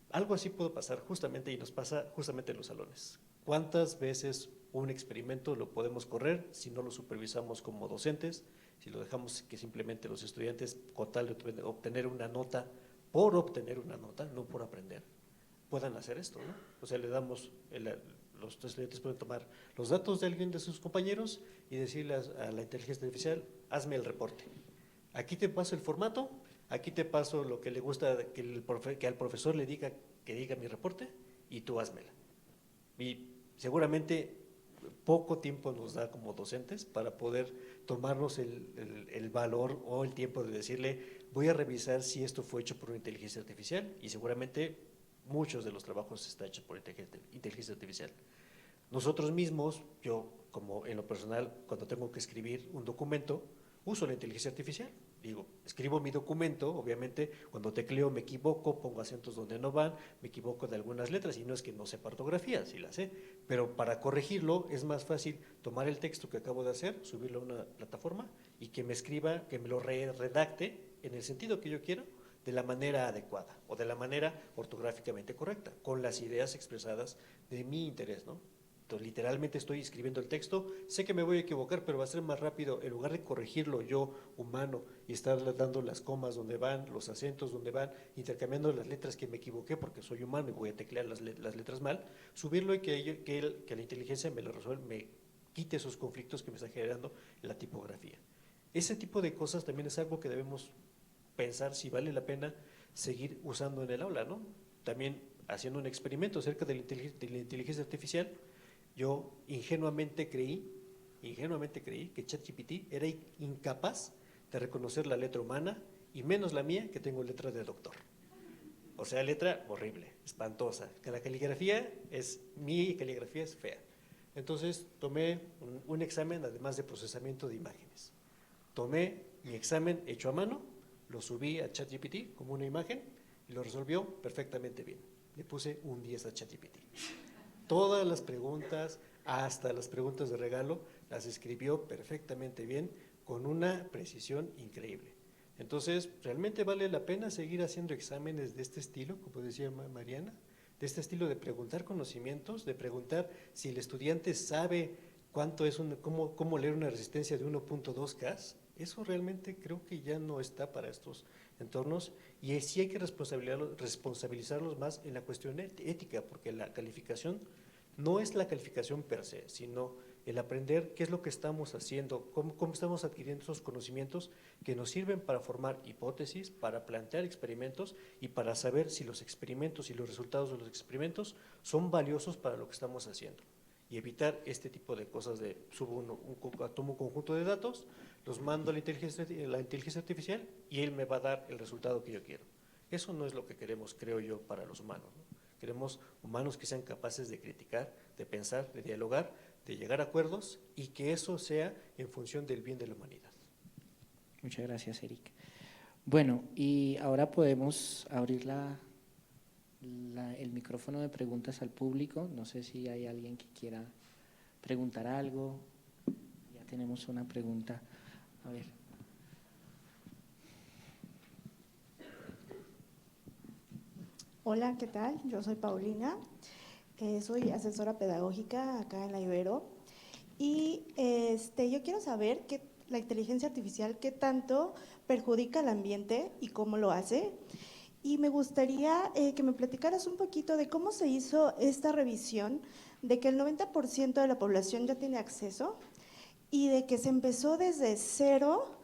Algo así puede pasar justamente y nos pasa justamente en los salones. ¿Cuántas veces un experimento lo podemos correr si no lo supervisamos como docentes? Si lo dejamos que simplemente los estudiantes, con tal de obtener una nota, por obtener una nota, no por aprender, puedan hacer esto, ¿no? O sea, le damos, los estudiantes pueden tomar los datos de alguien de sus compañeros y decirle a la inteligencia artificial, hazme el reporte. Aquí te paso el formato, aquí te paso lo que le gusta que al profesor le diga que diga mi reporte y tú házmela. Y seguramente poco tiempo nos da como docentes para poder tomarnos el valor o el tiempo de decirle, voy a revisar si esto fue hecho por una inteligencia artificial, y seguramente muchos de los trabajos están hechos por inteligencia artificial. Nosotros mismos, yo como en lo personal, cuando tengo que escribir un documento, uso la inteligencia artificial. Digo, escribo mi documento, obviamente cuando tecleo me equivoco, pongo acentos donde no van, me equivoco de algunas letras, y no es que no sepa ortografía, sí la sé, pero para corregirlo es más fácil tomar el texto que acabo de hacer, subirlo a una plataforma y que me escriba, que me lo redacte en el sentido que yo quiero, de la manera adecuada o de la manera ortográficamente correcta, con las ideas expresadas de mi interés, ¿no? Entonces, literalmente estoy escribiendo el texto, sé que me voy a equivocar, pero va a ser más rápido, en lugar de corregirlo yo, humano, y estar dando las comas donde van, los acentos donde van, intercambiando las letras que me equivoqué porque soy humano y voy a teclear las letras mal, subirlo y que la inteligencia me lo resuelva, me quite esos conflictos que me está generando la tipografía. Ese tipo de cosas también es algo que debemos pensar si vale la pena seguir usando en el aula, ¿no? También haciendo un experimento acerca de la inteligencia artificial, yo ingenuamente creí que ChatGPT era incapaz de reconocer la letra humana, y menos la mía, que tengo letra de doctor. O sea, letra horrible, espantosa. Que mi caligrafía es fea. Entonces tomé un examen, además de procesamiento de imágenes. Tomé mi examen hecho a mano, lo subí a ChatGPT como una imagen y lo resolvió perfectamente bien. Le puse un 10 a ChatGPT. Todas las preguntas, hasta las preguntas de regalo, las escribió perfectamente bien, con una precisión increíble. Entonces, realmente vale la pena seguir haciendo exámenes de este estilo, como decía Mariana, de este estilo de preguntar conocimientos, de preguntar si el estudiante sabe cómo leer una resistencia de 1.2K. Eso realmente creo que ya no está para estos entornos, y sí hay que responsabilizarlos más en la cuestión ética, porque la calificación no es la calificación per se, sino el aprender qué es lo que estamos haciendo, cómo estamos adquiriendo esos conocimientos que nos sirven para formar hipótesis, para plantear experimentos y para saber si los experimentos y los resultados de los experimentos son valiosos para lo que estamos haciendo. Y evitar este tipo de cosas de tomo un conjunto de datos, los mando a la inteligencia artificial y él me va a dar el resultado que yo quiero. Eso no es lo que queremos, creo yo, para los humanos, ¿no? Queremos humanos que sean capaces de criticar, de pensar, de dialogar, de llegar a acuerdos, y que eso sea en función del bien de la humanidad. Muchas gracias, Eric. Bueno, y ahora podemos abrir el micrófono de preguntas al público. No sé si hay alguien que quiera preguntar algo. Ya tenemos una pregunta. A ver. Hola, ¿qué tal? Yo soy Paulina, soy asesora pedagógica acá en la Ibero, y yo quiero saber la inteligencia artificial qué tanto perjudica al ambiente y cómo lo hace. Y me gustaría que me platicaras un poquito de cómo se hizo esta revisión de que el 90% de la población ya tiene acceso, y de que se empezó desde cero,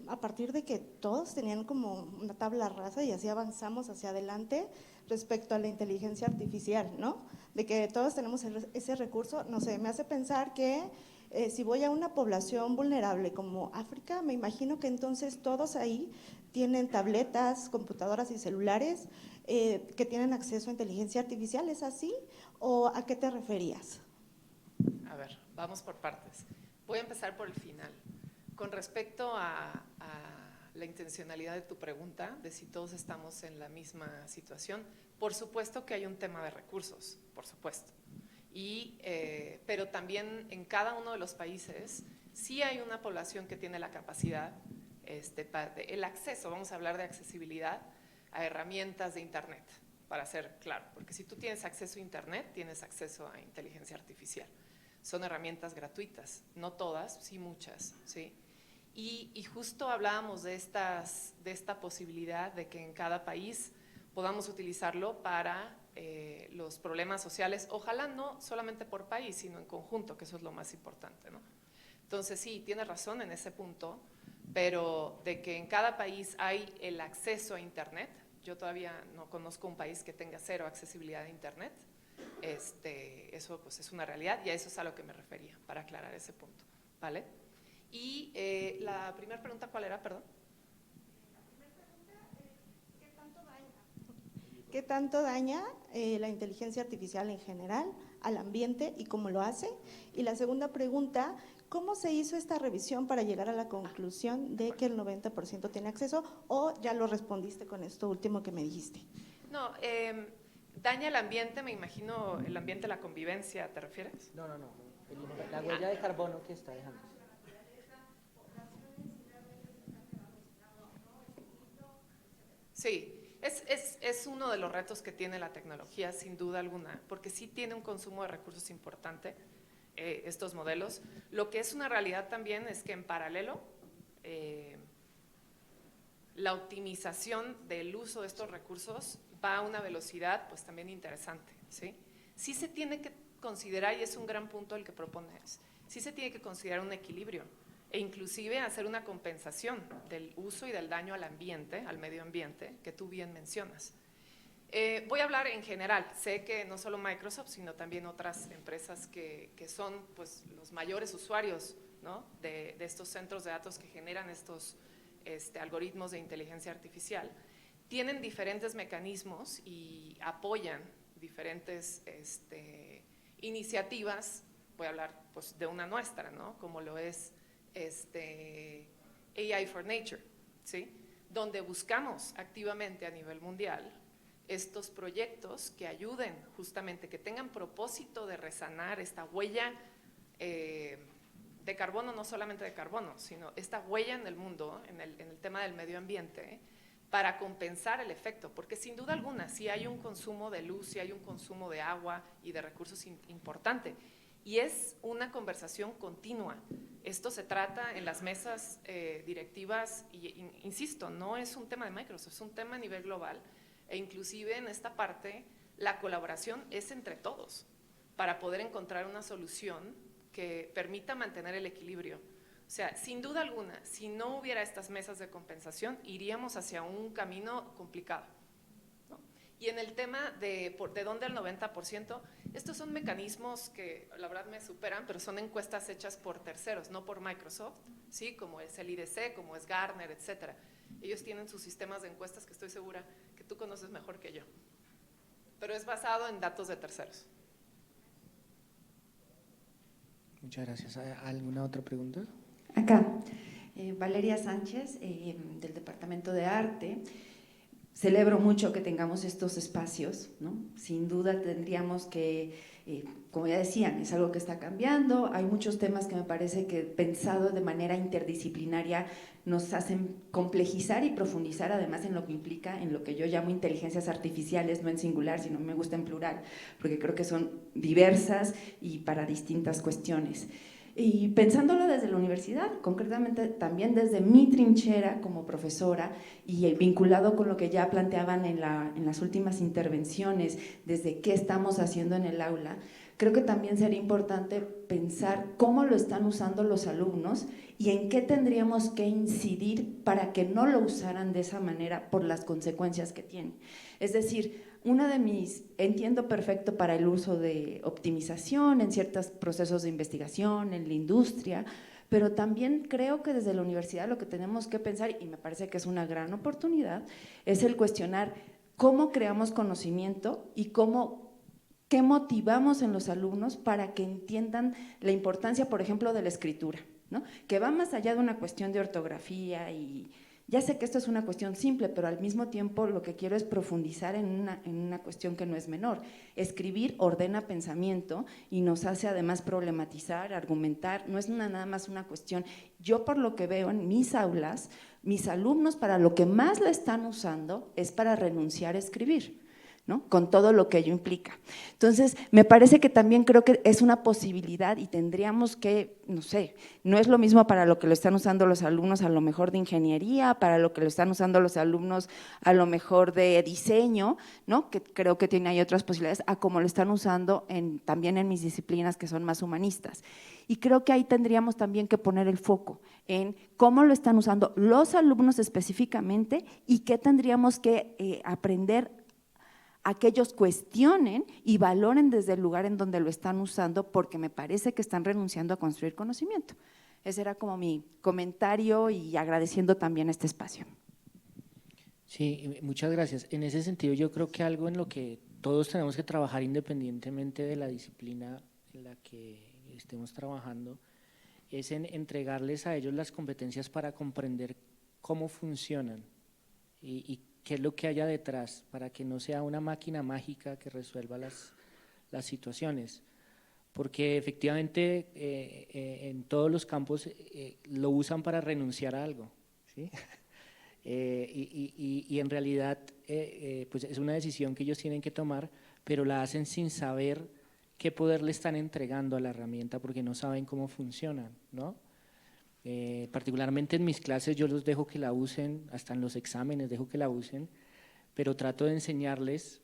a partir de que todos tenían como una tabla rasa, y así avanzamos hacia adelante respecto a la inteligencia artificial, ¿no? De que todos tenemos ese recurso. No sé, me hace pensar que si voy a una población vulnerable como África, me imagino que entonces todos ahí tienen tabletas, computadoras y celulares que tienen acceso a inteligencia artificial. ¿Es así? ¿O a qué te referías? A ver, vamos por partes. Voy a empezar por el final. Con respecto a la intencionalidad de tu pregunta, de si todos estamos en la misma situación, por supuesto que hay un tema de recursos, por supuesto. Pero también en cada uno de los países sí hay una población que tiene la capacidad, el acceso, vamos a hablar de accesibilidad a herramientas de Internet, para ser claro, porque si tú tienes acceso a Internet, tienes acceso a inteligencia artificial. Son herramientas gratuitas, no todas, sí muchas, ¿sí? Y justo hablábamos de esta posibilidad de que en cada país podamos utilizarlo para los problemas sociales, ojalá no solamente por país, sino en conjunto, que eso es lo más importante, ¿no? Entonces sí, tienes razón en ese punto, pero de que en cada país hay el acceso a Internet. Yo todavía no conozco un país que tenga cero accesibilidad a Internet. Eso pues es una realidad y a eso es a lo que me refería, para aclarar ese punto, ¿vale? Y la primera pregunta, ¿cuál era? Perdón. ¿Qué tanto daña la inteligencia artificial en general al ambiente y cómo lo hace? Y la segunda pregunta, ¿cómo se hizo esta revisión para llegar a la conclusión de que el 90% tiene acceso? ¿O ya lo respondiste con esto último que me dijiste? No, daña el ambiente, me imagino el ambiente, la convivencia, ¿te refieres? No, la huella de carbono que está dejando. Sí, es uno de los retos que tiene la tecnología, sin duda alguna, porque sí tiene un consumo de recursos importante, estos modelos. Lo que es una realidad también es que en paralelo, la optimización del uso de estos recursos va a una velocidad pues también interesante, ¿sí? Sí se tiene que considerar, y es un gran punto el que propones, sí se tiene que considerar un equilibrio e inclusive hacer una compensación del uso y del daño al ambiente, al medio ambiente, que tú bien mencionas. Voy a hablar en general, sé que no solo Microsoft, sino también otras empresas que son pues, los mayores usuarios, ¿no? de estos centros de datos que generan estos algoritmos de inteligencia artificial, tienen diferentes mecanismos y apoyan diferentes iniciativas. Voy a hablar pues, de una nuestra, ¿no? Como lo es AI for Nature, ¿sí? Donde buscamos activamente a nivel mundial estos proyectos que ayuden justamente, que tengan propósito de resanar esta huella de carbono, no solamente de carbono, sino esta huella en el mundo, en el tema del medio ambiente, para compensar el efecto, porque sin duda alguna, si hay un consumo de luz, si hay un consumo de agua y de recursos importante, y es una conversación continua. Esto se trata en las mesas directivas, y insisto, no es un tema de Microsoft, es un tema a nivel global, e inclusive en esta parte la colaboración es entre todos para poder encontrar una solución que permita mantener el equilibrio. O sea, sin duda alguna, si no hubiera estas mesas de compensación, iríamos hacia un camino complicado, ¿no? Y en el tema de dónde el 90%, estos son mecanismos que la verdad me superan, pero son encuestas hechas por terceros, no por Microsoft, ¿sí? Como es el IDC, como es Gartner, etcétera. Ellos tienen sus sistemas de encuestas que estoy segura que tú conoces mejor que yo, pero es basado en datos de terceros. Muchas gracias. ¿Alguna otra pregunta? Acá, Valeria Sánchez, del Departamento de Arte. Celebro mucho que tengamos estos espacios, ¿no? Sin duda tendríamos que, como ya decían, es algo que está cambiando. Hay muchos temas que me parece que pensado de manera interdisciplinaria nos hacen complejizar y profundizar además en lo que implica, en lo que yo llamo inteligencias artificiales, no en singular, sino me gusta en plural, porque creo que son diversas y para distintas cuestiones. Y pensándolo desde la universidad, concretamente también desde mi trinchera como profesora y vinculado con lo que ya planteaban en las últimas intervenciones, desde qué estamos haciendo en el aula, creo que también sería importante pensar cómo lo están usando los alumnos y en qué tendríamos que incidir para que no lo usaran de esa manera por las consecuencias que tiene. Es decir, entiendo perfecto para el uso de optimización en ciertos procesos de investigación, en la industria, pero también creo que desde la universidad lo que tenemos que pensar, y me parece que es una gran oportunidad, es el cuestionar cómo creamos conocimiento y qué motivamos en los alumnos para que entiendan la importancia, por ejemplo, de la escritura, ¿no? Que va más allá de una cuestión de ortografía y… Ya sé que esto es una cuestión simple, pero al mismo tiempo lo que quiero es profundizar en una cuestión que no es menor. Escribir ordena pensamiento y nos hace además problematizar, argumentar, no es nada más una cuestión. Yo por lo que veo en mis aulas, mis alumnos para lo que más la están usando es para renunciar a escribir. ¿no? Con todo lo que ello implica. Entonces, me parece que también creo que es una posibilidad y tendríamos que, no sé, no es lo mismo para lo que lo están usando los alumnos a lo mejor de ingeniería, para lo que lo están usando los alumnos a lo mejor de diseño, ¿no? Que creo que tiene ahí otras posibilidades, a como lo están usando también en mis disciplinas que son más humanistas. Y creo que ahí tendríamos también que poner el foco en cómo lo están usando los alumnos específicamente y qué tendríamos que aprender a que ellos cuestionen y valoren desde el lugar en donde lo están usando, porque me parece que están renunciando a construir conocimiento. Ese era como mi comentario y agradeciendo también este espacio. Sí, muchas gracias. En ese sentido, yo creo que algo en lo que todos tenemos que trabajar independientemente de la disciplina en la que estemos trabajando, es en entregarles a ellos las competencias para comprender cómo funcionan y qué es lo que haya detrás, para que no sea una máquina mágica que resuelva las situaciones. Porque efectivamente en todos los campos lo usan para renunciar a algo, ¿sí? Y en realidad pues es una decisión que ellos tienen que tomar, pero la hacen sin saber qué poder le están entregando a la herramienta, porque no saben cómo funcionan, ¿no? Particularmente en mis clases yo los dejo que la usen, hasta en los exámenes dejo que la usen, pero trato de enseñarles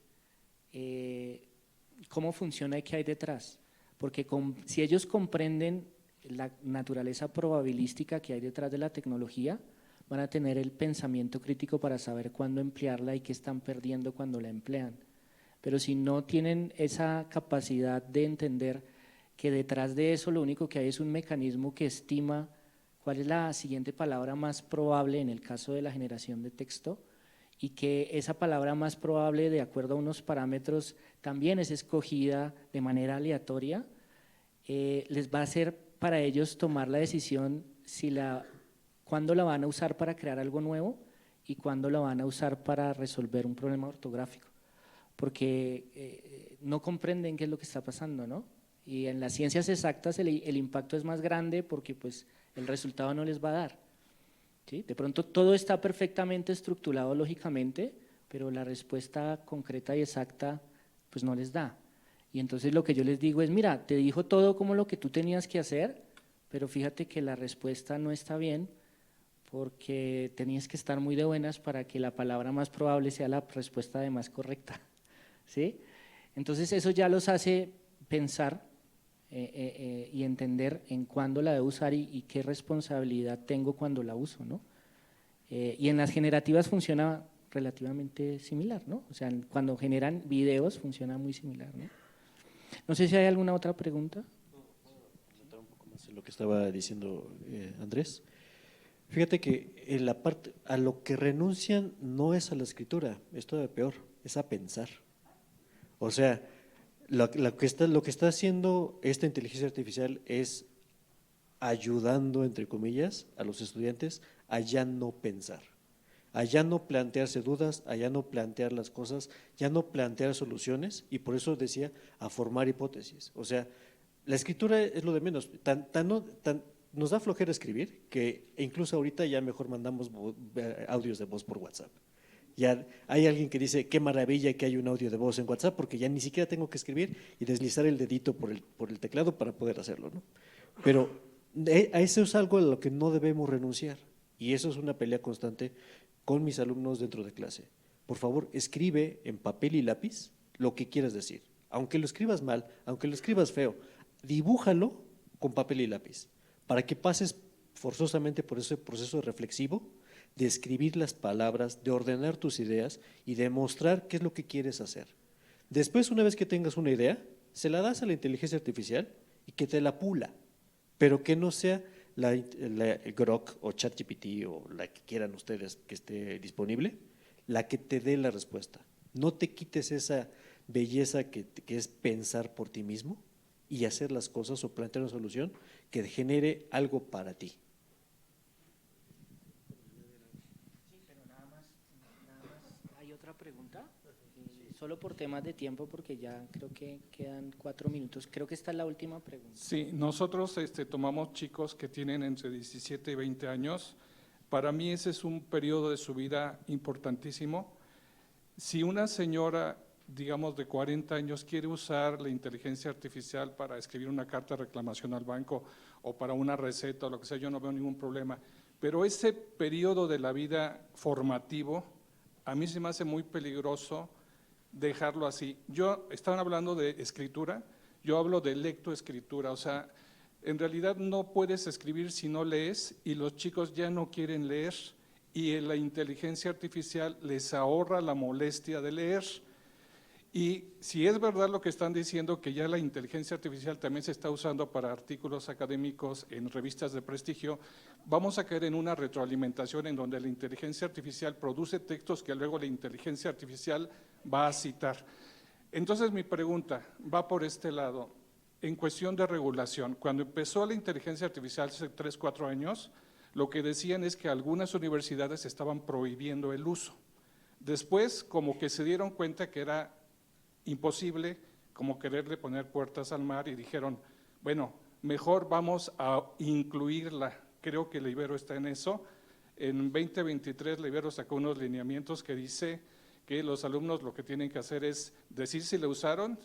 cómo funciona y qué hay detrás, porque si ellos comprenden la naturaleza probabilística que hay detrás de la tecnología, van a tener el pensamiento crítico para saber cuándo emplearla y qué están perdiendo cuando la emplean. Pero si no tienen esa capacidad de entender que detrás de eso lo único que hay es un mecanismo que estima cuál es la siguiente palabra más probable en el caso de la generación de texto, y que esa palabra más probable, de acuerdo a unos parámetros, también es escogida de manera aleatoria, les va a hacer para ellos tomar la decisión cuándo la van a usar para crear algo nuevo y cuándo la van a usar para resolver un problema ortográfico, porque no comprenden qué es lo que está pasando, ¿no? Y en las ciencias exactas el impacto es más grande porque pues el resultado no les va a dar, ¿sí? De pronto todo está perfectamente estructurado lógicamente, pero la respuesta concreta y exacta pues no les da. Y entonces lo que yo les digo es, mira, te dijo todo como lo que tú tenías que hacer, pero fíjate que la respuesta no está bien porque tenías que estar muy de buenas para que la palabra más probable sea la respuesta de más correcta, ¿sí? Entonces eso ya los hace pensar y entender en cuándo la debo usar y qué responsabilidad tengo cuando la uso, ¿no? Y en las generativas funciona relativamente similar, ¿no? O sea, cuando generan videos funciona muy similar, ¿no? No sé si hay alguna otra pregunta. Comentar un poco más en lo que estaba diciendo Andrés. Fíjate que en la parte a lo que renuncian no es a la escritura, es todavía peor, es a pensar. O sea, lo que está haciendo esta inteligencia artificial es ayudando, entre comillas, a los estudiantes a ya no pensar, a ya no plantearse dudas, a ya no plantear las cosas, ya no plantear soluciones, y por eso decía, a formar hipótesis. O sea, la escritura es lo de menos, nos da flojera escribir, que incluso ahorita ya mejor mandamos audios de voz por WhatsApp. Ya hay alguien que dice, qué maravilla que hay un audio de voz en WhatsApp, porque ya ni siquiera tengo que escribir y deslizar el dedito por el teclado para poder hacerlo, ¿no? Pero a eso es algo a lo que no debemos renunciar, y eso es una pelea constante con mis alumnos dentro de clase. Por favor, escribe en papel y lápiz lo que quieras decir, aunque lo escribas mal, aunque lo escribas feo, dibújalo con papel y lápiz, para que pases forzosamente por ese proceso reflexivo de escribir las palabras, de ordenar tus ideas y de mostrar qué es lo que quieres hacer. Después, una vez que tengas una idea, se la das a la inteligencia artificial y que te la pula, pero que no sea el Grok o ChatGPT o la que quieran ustedes que esté disponible, la que te dé la respuesta. No te quites esa belleza que es pensar por ti mismo y hacer las cosas o plantear una solución que genere algo para ti. ¿Hay otra pregunta? Solo por temas de tiempo, porque ya creo que quedan 4 minutos. Creo que esta es la última pregunta. Sí, nosotros tomamos chicos que tienen entre 17 y 20 años. Para mí ese es un periodo de su vida importantísimo. Si una señora digamos, de 40 años quiere usar la inteligencia artificial para escribir una carta de reclamación al banco o para una receta o lo que sea, yo no veo ningún problema. Pero ese periodo de la vida formativo, a mí se me hace muy peligroso dejarlo así. Estaban hablando de escritura, yo hablo de lectoescritura, o sea, en realidad no puedes escribir si no lees y los chicos ya no quieren leer y la inteligencia artificial les ahorra la molestia de leer. Y si es verdad lo que están diciendo, que ya la inteligencia artificial también se está usando para artículos académicos en revistas de prestigio, vamos a caer en una retroalimentación en donde la inteligencia artificial produce textos que luego la inteligencia artificial va a citar. Entonces mi pregunta va por este lado, en cuestión de regulación. Cuando empezó la inteligencia artificial hace 3, 4 años, lo que decían es que algunas universidades estaban prohibiendo el uso. Después, como que se dieron cuenta que era imposible, como quererle poner puertas al mar, y dijeron, bueno, mejor vamos a incluirla. Creo que la Ibero está en eso. En 2023 la Ibero sacó unos lineamientos que dice que los alumnos lo que tienen que hacer es decir si la usaron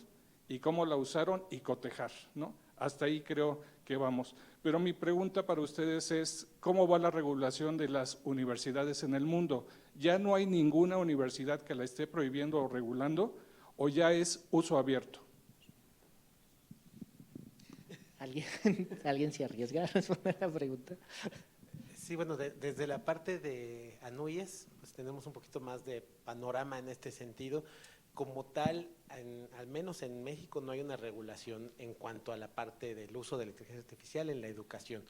y cómo la usaron y cotejar, ¿no? Hasta ahí creo que vamos. Pero mi pregunta para ustedes es, ¿cómo va la regulación de las universidades en el mundo? ¿Ya no hay ninguna universidad que la esté prohibiendo o regulando o ya es uso abierto? ¿Alguien se arriesga a responder la pregunta? Sí, bueno, desde la parte de ANUYES, pues tenemos un poquito más de panorama en este sentido. Como tal, al menos en México no hay una regulación en cuanto a la parte del uso de la inteligencia artificial en la educación.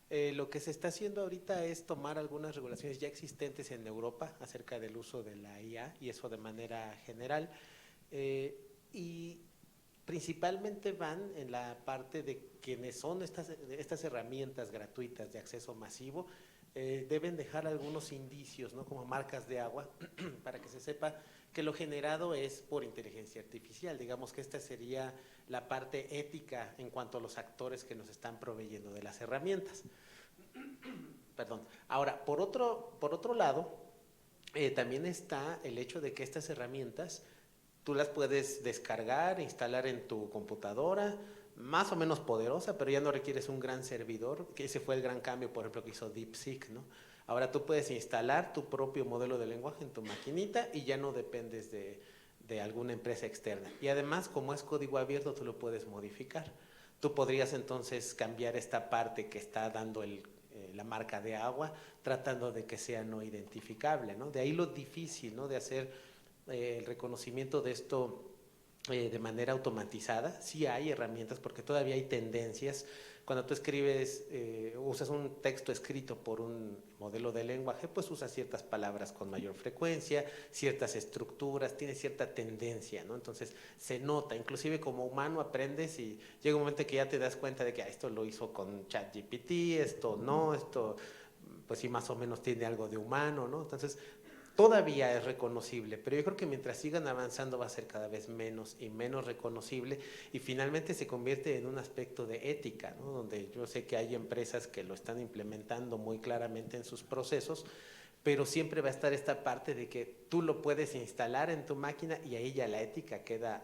Lo que se está haciendo ahorita es tomar algunas regulaciones ya existentes en Europa acerca del uso de la IA, y eso de manera general, y principalmente van en la parte de quienes son estas herramientas gratuitas de acceso masivo, deben dejar algunos indicios, ¿no? Como marcas de agua, para que se sepa que lo generado es por inteligencia artificial. Digamos que esta sería la parte ética en cuanto a los actores que nos están proveyendo de las herramientas. Perdón. Ahora, por otro lado, también está el hecho de que estas herramientas tú las puedes descargar, instalar en tu computadora, más o menos poderosa, pero ya no requieres un gran servidor, que ese fue el gran cambio, por ejemplo, que hizo DeepSeek, ¿no? Ahora tú puedes instalar tu propio modelo de lenguaje en tu maquinita y ya no dependes de alguna empresa externa. Y además, como es código abierto, tú lo puedes modificar. Tú podrías entonces cambiar esta parte que está dando la marca de agua, tratando de que sea no identificable, ¿no? De ahí lo difícil, ¿no? De hacer el reconocimiento de esto de manera automatizada. Sí hay herramientas, porque todavía hay tendencias. Cuando tú escribes, usas un texto escrito por un modelo de lenguaje, pues usas ciertas palabras con mayor frecuencia, ciertas estructuras, tiene cierta tendencia, ¿no? Entonces se nota, inclusive como humano aprendes y llega un momento que ya te das cuenta de que esto lo hizo con ChatGPT, esto no, esto pues sí más o menos tiene algo de humano, ¿no? Entonces todavía es reconocible, pero yo creo que mientras sigan avanzando va a ser cada vez menos y menos reconocible, y finalmente se convierte en un aspecto de ética, ¿no? Donde yo sé que hay empresas que lo están implementando muy claramente en sus procesos, pero siempre va a estar esta parte de que tú lo puedes instalar en tu máquina y ahí ya la ética queda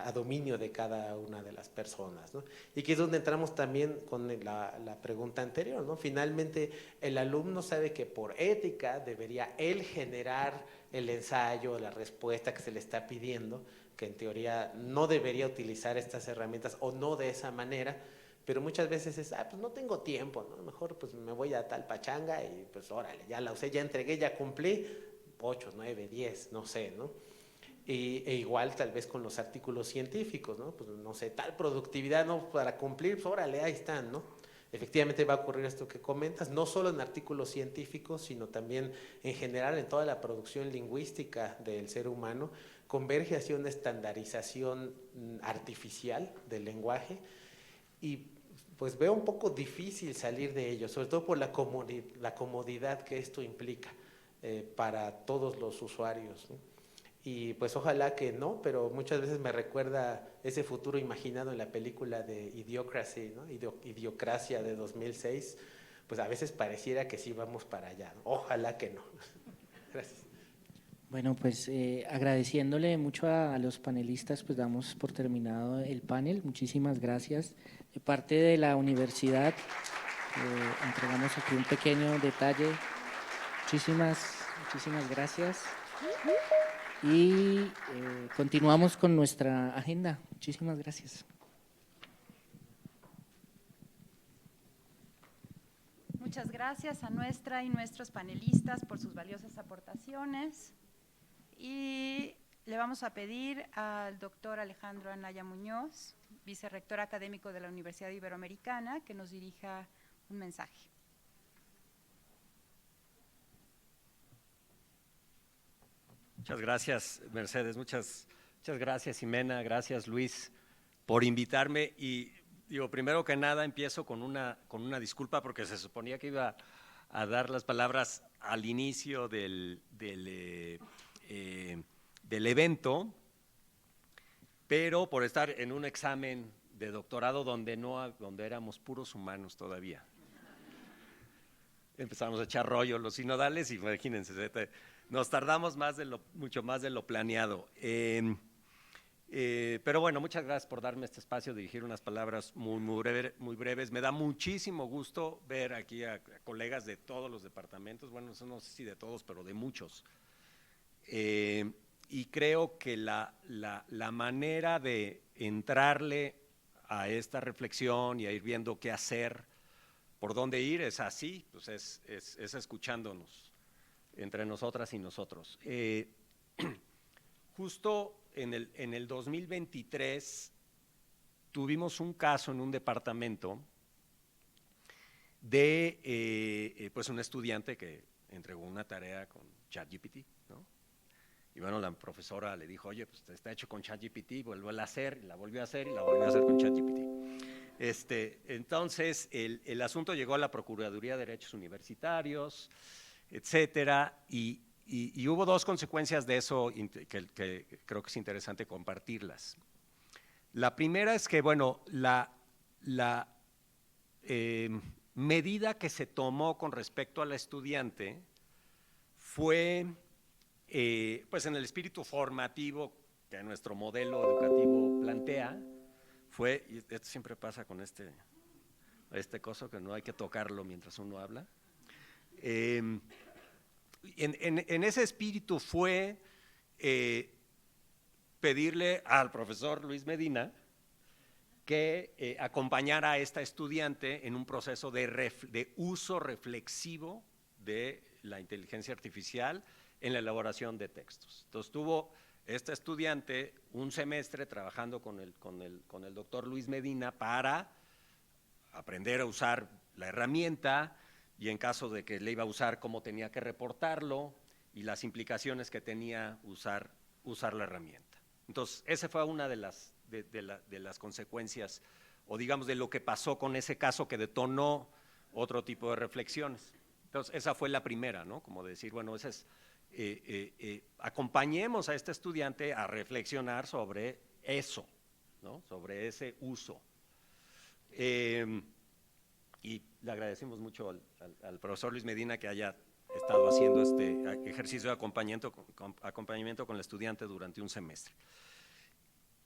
a dominio de cada una de las personas, ¿no? Y que es donde entramos también con la pregunta anterior, ¿no? Finalmente, el alumno sabe que por ética debería él generar el ensayo, la respuesta que se le está pidiendo, que en teoría no debería utilizar estas herramientas o no de esa manera, pero muchas veces es, pues no tengo tiempo, ¿no? Mejor pues me voy a tal pachanga y pues órale, ya la usé, ya entregué, ya cumplí, 8, 9, 10, no sé, ¿no? E igual tal vez con los artículos científicos, ¿no? Pues no sé, tal productividad, ¿no? Para cumplir, pues órale, ahí están, ¿no? Efectivamente va a ocurrir esto que comentas, no solo en artículos científicos, sino también en general en toda la producción lingüística del ser humano, converge hacia una estandarización artificial del lenguaje, y pues veo un poco difícil salir de ello, sobre todo por la comodidad que esto implica para todos los usuarios, ¿no? Y pues ojalá que no, pero muchas veces me recuerda ese futuro imaginado en la película de Idiocracy, ¿no? Idiocracia de 2006, pues a veces pareciera que sí vamos para allá, ¿no? Ojalá que no. Gracias. Bueno, pues agradeciéndole mucho a los panelistas, pues damos por terminado el panel. Muchísimas gracias. De parte de la universidad, entregamos aquí un pequeño detalle. Muchísimas gracias. Y continuamos con nuestra agenda. Muchísimas gracias. Muchas gracias a nuestra y nuestros panelistas por sus valiosas aportaciones. Y le vamos a pedir al doctor Alejandro Anaya Muñoz, vicerrector académico de la Universidad Iberoamericana, que nos dirija un mensaje. Muchas gracias, Mercedes. Muchas gracias, Ximena. Gracias, Luis, por invitarme. Y digo, primero que nada, empiezo con una disculpa porque se suponía que iba a dar las palabras al inicio del evento, pero por estar en un examen de doctorado donde éramos puros humanos todavía. Empezamos a echar rollo los sinodales y imagínense, nos tardamos mucho más de lo planeado. Pero bueno, muchas gracias por darme este espacio de dirigir unas palabras muy breves. Me da muchísimo gusto ver aquí a colegas de todos los departamentos, bueno, no sé si de todos, pero de muchos. Y creo que la manera de entrarle a esta reflexión y a ir viendo qué hacer, por dónde ir, es así, pues es escuchándonos entre nosotras y nosotros. Justo en el 2023 tuvimos un caso en un departamento de pues un estudiante que entregó una tarea con ChatGPT, ¿no? Y bueno, la profesora le dijo, oye, pues está hecho con ChatGPT, vuélvela a hacer, y la volvió a hacer, y la volvió a hacer con ChatGPT. Entonces, el asunto llegó a la Procuraduría de Derechos Universitarios, etcétera, y hubo dos consecuencias de eso que creo que es interesante compartirlas. La primera es que, bueno, la medida que se tomó con respecto a la estudiante fue, pues en el espíritu formativo que nuestro modelo educativo plantea, y esto siempre pasa con este coso que no hay que tocarlo mientras uno habla. En ese espíritu fue pedirle al profesor Luis Medina que acompañara a esta estudiante en un proceso de uso reflexivo de la inteligencia artificial en la elaboración de textos. Entonces tuvo esta estudiante un semestre trabajando con el doctor Luis Medina para aprender a usar la herramienta y en caso de que le iba a usar, cómo tenía que reportarlo y las implicaciones que tenía usar la herramienta. Entonces, esa fue una de las consecuencias, o digamos, de lo que pasó con ese caso que detonó otro tipo de reflexiones. Entonces, esa fue la primera, ¿no? Como decir, bueno, esa es, acompañemos a este estudiante a reflexionar sobre eso, ¿no? Sobre ese uso. Y le agradecemos mucho al profesor Luis Medina que haya estado haciendo este ejercicio de acompañamiento con el estudiante durante un semestre.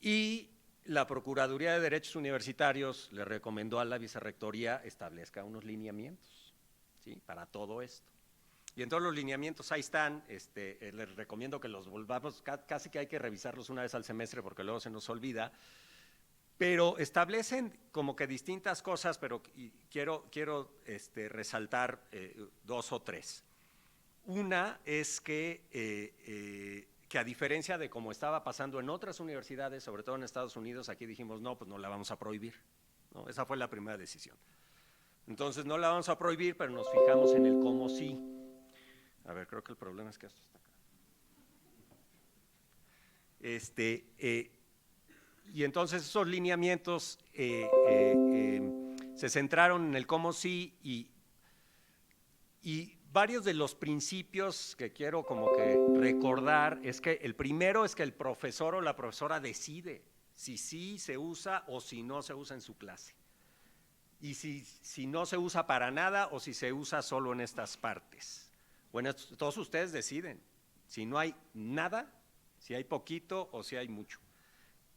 Y la Procuraduría de Derechos Universitarios le recomendó a la vicerrectoría establezca unos lineamientos, ¿sí? Para todo esto. Y en todos los lineamientos ahí están, les recomiendo que los volvamos, casi que hay que revisarlos una vez al semestre porque luego se nos olvida, pero establecen como que distintas cosas, pero quiero resaltar dos o tres. Una es que a diferencia de como estaba pasando en otras universidades, sobre todo en Estados Unidos, aquí dijimos, no, pues no la vamos a prohibir, ¿no? Esa fue la primera decisión. Entonces no la vamos a prohibir, pero nos fijamos en el cómo sí. A ver, creo que el problema es que esto está acá. Y entonces esos lineamientos se centraron en el cómo sí y varios de los principios que quiero como que recordar es que el primero es que el profesor o la profesora decide si sí se usa o si no se usa en su clase. Y si no se usa para nada o si se usa solo en estas partes. Bueno, todos ustedes deciden si no hay nada, si hay poquito o si hay mucho.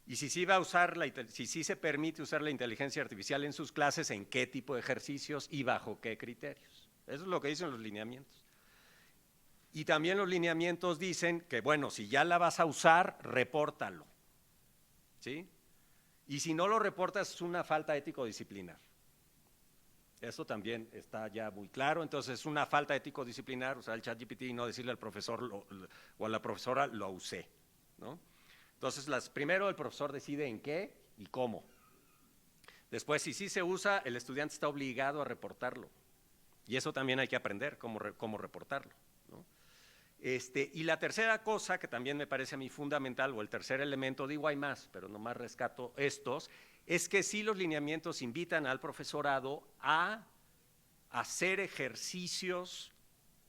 Y si sí va a usar si sí se permite usar la inteligencia artificial en sus clases, en qué tipo de ejercicios y bajo qué criterios. Eso es lo que dicen los lineamientos. Y también los lineamientos dicen que, bueno, si ya la vas a usar, repórtalo, ¿sí? Y si no lo reportas, es una falta ético-disciplinar. Eso también está ya muy claro. Entonces, es una falta ético-disciplinar usar el ChatGPT y no decirle al profesor o a la profesora, lo usé, ¿no? Entonces, primero el profesor decide en qué y cómo. Después, si sí se usa, el estudiante está obligado a reportarlo. Y eso también hay que aprender, cómo reportarlo, ¿no? Y la tercera cosa que también me parece a mí fundamental, o el tercer elemento, digo hay más, pero nomás rescato estos, es que sí los lineamientos invitan al profesorado a hacer ejercicios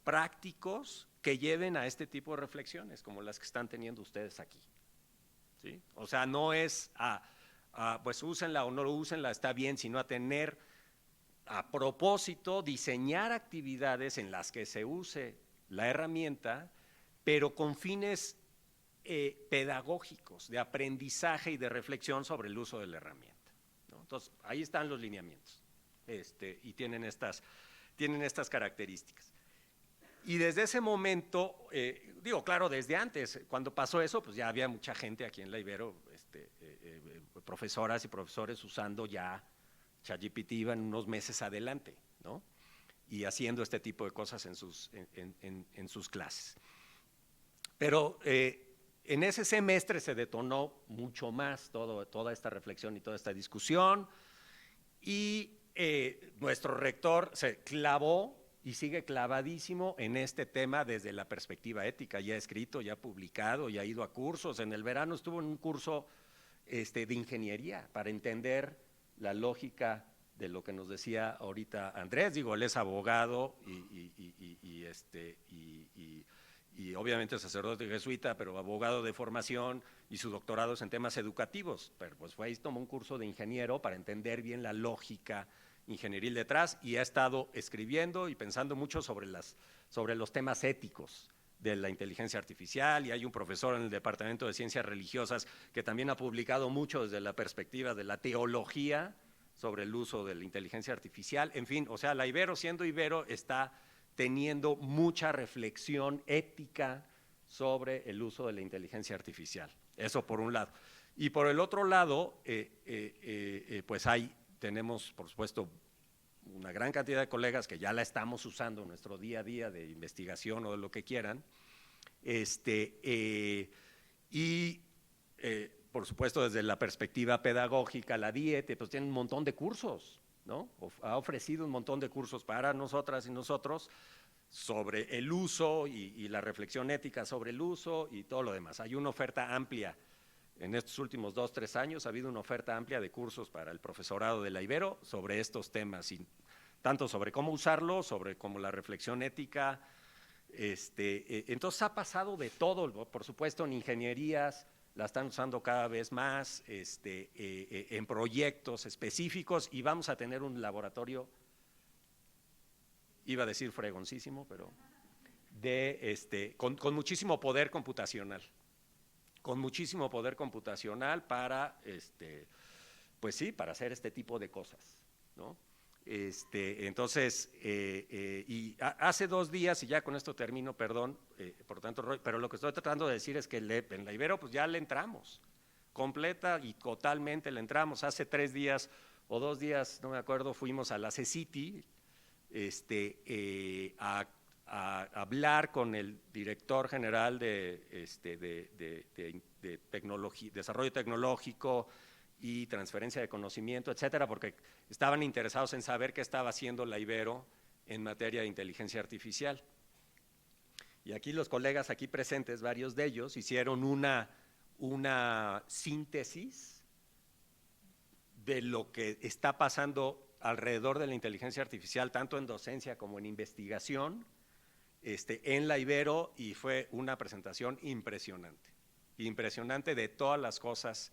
prácticos que lleven a este tipo de reflexiones, como las que están teniendo ustedes aquí, ¿sí? O sea, no es pues úsenla o no úsenla, está bien, sino a tener a propósito, diseñar actividades en las que se use la herramienta, pero con fines pedagógicos, de aprendizaje y de reflexión sobre el uso de la herramienta, ¿no? Entonces, ahí están los lineamientos, y tienen estas características. Y desde ese momento, digo, claro, desde antes, cuando pasó eso, pues ya había mucha gente aquí en la Ibero, profesoras y profesores usando ya ChatGPT, iban unos meses adelante, ¿no? Y haciendo este tipo de cosas en sus clases. Pero en ese semestre se detonó mucho más toda esta reflexión y toda esta discusión, y nuestro rector se clavó y sigue clavadísimo en este tema desde la perspectiva ética. Ya ha escrito, ya ha publicado, ya ha ido a cursos. En el verano estuvo en un curso de ingeniería para entender la lógica de lo que nos decía ahorita Andrés. Digo, él es abogado y obviamente sacerdote jesuita, pero abogado de formación, y su doctorado es en temas educativos. Pero pues fue ahí, tomó un curso de ingeniero para entender bien la lógica ingenieril detrás, y ha estado escribiendo y pensando mucho sobre los temas éticos de la inteligencia artificial, y hay un profesor en el Departamento de Ciencias Religiosas que también ha publicado mucho desde la perspectiva de la teología sobre el uso de la inteligencia artificial. En fin, o sea, la Ibero, siendo Ibero, está teniendo mucha reflexión ética sobre el uso de la inteligencia artificial. Eso por un lado. Y por el otro lado, pues tenemos, por supuesto, una gran cantidad de colegas que ya la estamos usando en nuestro día a día de investigación o de lo que quieran, por supuesto, desde la perspectiva pedagógica, la DIET, pues tiene un montón de cursos, ¿no? Ha ofrecido un montón de cursos para nosotras y nosotros sobre el uso y la reflexión ética sobre el uso y todo lo demás. Hay una oferta amplia. En estos últimos 2 o 3 años ha habido una oferta amplia de cursos para el profesorado de la Ibero sobre estos temas, y tanto sobre cómo usarlo, sobre cómo la reflexión ética. Entonces ha pasado de todo, por supuesto en ingenierías la están usando cada vez más, en proyectos específicos, y vamos a tener un laboratorio, iba a decir fregoncísimo, pero con muchísimo poder computacional. Con muchísimo poder computacional para, pues sí, para hacer este tipo de cosas, ¿no? Entonces, y hace 2 días, y ya con esto termino, perdón, por tanto, pero lo que estoy tratando de decir es que en la Ibero pues ya le entramos, completa y totalmente le entramos. Hace 3 días o 2 días, no me acuerdo, fuimos a la CECITI a hablar con el director general de desarrollo tecnológico y transferencia de conocimiento, etcétera, porque estaban interesados en saber qué estaba haciendo la Ibero en materia de inteligencia artificial. Y aquí los colegas aquí presentes, varios de ellos, hicieron una síntesis de lo que está pasando alrededor de la inteligencia artificial, tanto en docencia como en investigación, en la Ibero, y fue una presentación impresionante de todas las cosas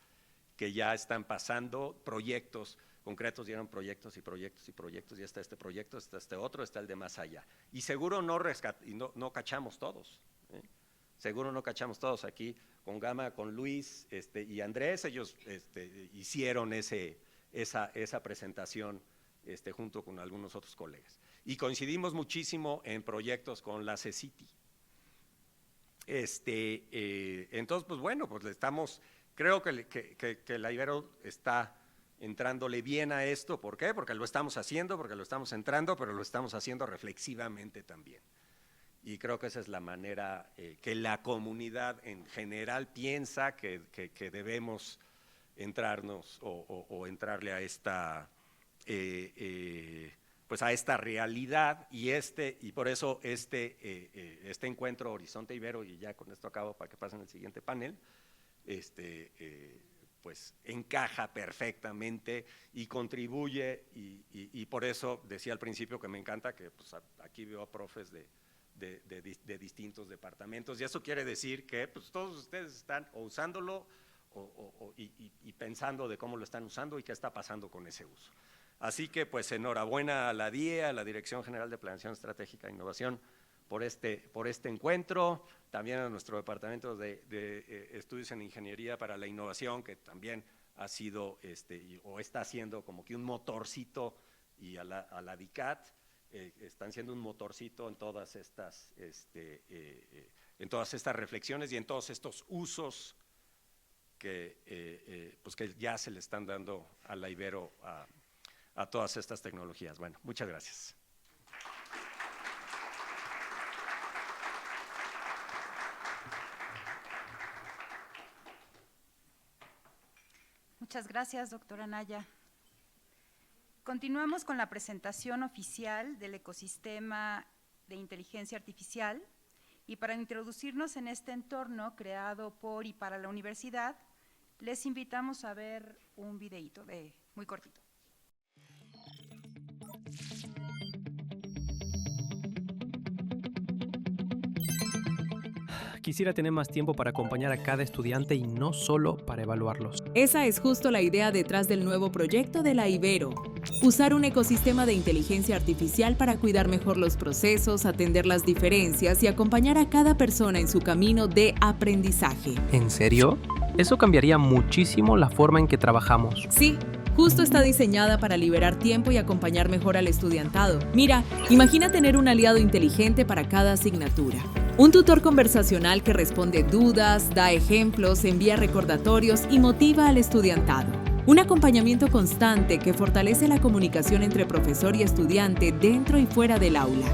que ya están pasando, proyectos concretos, dieron proyectos y proyectos y proyectos, y está este proyecto, está este otro, está el de más allá. Y seguro no cachamos todos, ¿eh? seguro no cachamos todos aquí, con Gama, con Luis y Andrés, ellos hicieron esa presentación junto con algunos otros colegas. Y coincidimos muchísimo en proyectos con la CECITI. Entonces, pues bueno, pues creo que la Ibero está entrándole bien a esto. ¿Por qué? Porque lo estamos haciendo, porque lo estamos entrando, pero lo estamos haciendo reflexivamente también. Y creo que esa es la manera que la comunidad en general piensa que debemos entrarnos o entrarle a esta, pues a esta realidad y por eso este encuentro Horizonte Ibero, y ya con esto acabo para que pasen al siguiente panel, pues encaja perfectamente y contribuye y por eso decía al principio que me encanta que pues, aquí veo a profes de distintos departamentos y eso quiere decir que pues, todos ustedes están o usándolo y pensando de cómo lo están usando y qué está pasando con ese uso. Así que pues enhorabuena a la DIE, a la Dirección General de Planeación Estratégica e Innovación por este encuentro, también a nuestro Departamento de Estudios en Ingeniería para la Innovación, que también ha sido o está siendo como que un motorcito, y a la DICAT, están siendo un motorcito en todas estas reflexiones y en todos estos usos pues que ya se le están dando a la Ibero a todas estas tecnologías. Bueno, muchas gracias. Muchas gracias, doctora Naya. Continuamos con la presentación oficial del ecosistema de inteligencia artificial y para introducirnos en este entorno creado por y para la universidad, les invitamos a ver un videíto muy cortito. Quisiera tener más tiempo para acompañar a cada estudiante y no solo para evaluarlos. Esa es justo la idea detrás del nuevo proyecto de la Ibero. Usar un ecosistema de inteligencia artificial para cuidar mejor los procesos, atender las diferencias y acompañar a cada persona en su camino de aprendizaje. ¿En serio? Eso cambiaría muchísimo la forma en que trabajamos. Sí. Justo está diseñada para liberar tiempo y acompañar mejor al estudiantado. Mira, imagina tener un aliado inteligente para cada asignatura. Un tutor conversacional que responde dudas, da ejemplos, envía recordatorios y motiva al estudiantado. Un acompañamiento constante que fortalece la comunicación entre profesor y estudiante dentro y fuera del aula.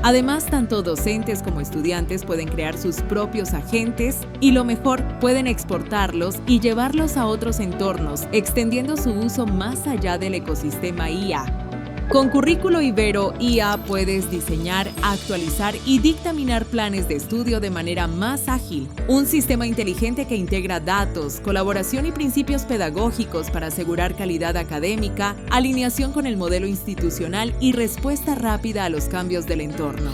Además, tanto docentes como estudiantes pueden crear sus propios agentes y lo mejor, pueden exportarlos y llevarlos a otros entornos, extendiendo su uso más allá del ecosistema IA. Con Currículo Ibero IA puedes diseñar, actualizar y dictaminar planes de estudio de manera más ágil. Un sistema inteligente que integra datos, colaboración y principios pedagógicos para asegurar calidad académica, alineación con el modelo institucional y respuesta rápida a los cambios del entorno.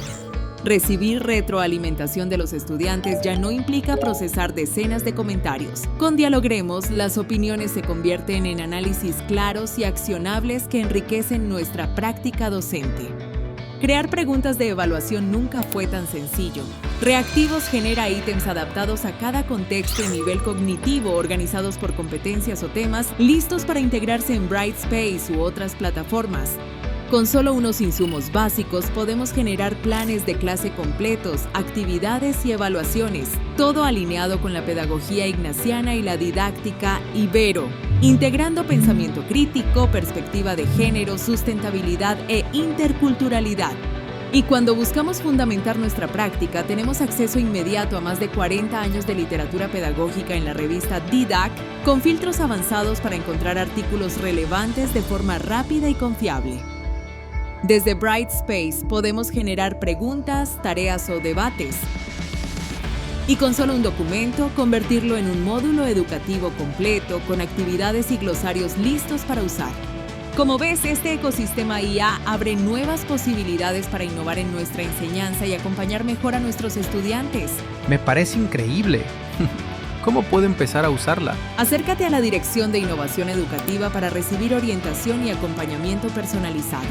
Recibir retroalimentación de los estudiantes ya no implica procesar decenas de comentarios. Con Dialoguemos, las opiniones se convierten en análisis claros y accionables que enriquecen nuestra práctica docente. Crear preguntas de evaluación nunca fue tan sencillo. Reactivos genera ítems adaptados a cada contexto y nivel cognitivo, organizados por competencias o temas, listos para integrarse en Brightspace u otras plataformas. Con solo unos insumos básicos podemos generar planes de clase completos, actividades y evaluaciones, todo alineado con la pedagogía ignaciana y la didáctica Ibero, integrando pensamiento crítico, perspectiva de género, sustentabilidad e interculturalidad. Y cuando buscamos fundamentar nuestra práctica, tenemos acceso inmediato a más de 40 años de literatura pedagógica en la revista DIDAC, con filtros avanzados para encontrar artículos relevantes de forma rápida y confiable. Desde Brightspace podemos generar preguntas, tareas o debates. Y con solo un documento, convertirlo en un módulo educativo completo con actividades y glosarios listos para usar. Como ves, este ecosistema IA abre nuevas posibilidades para innovar en nuestra enseñanza y acompañar mejor a nuestros estudiantes. Me parece increíble. ¿Cómo puedo empezar a usarla? Acércate a la Dirección de Innovación Educativa para recibir orientación y acompañamiento personalizado.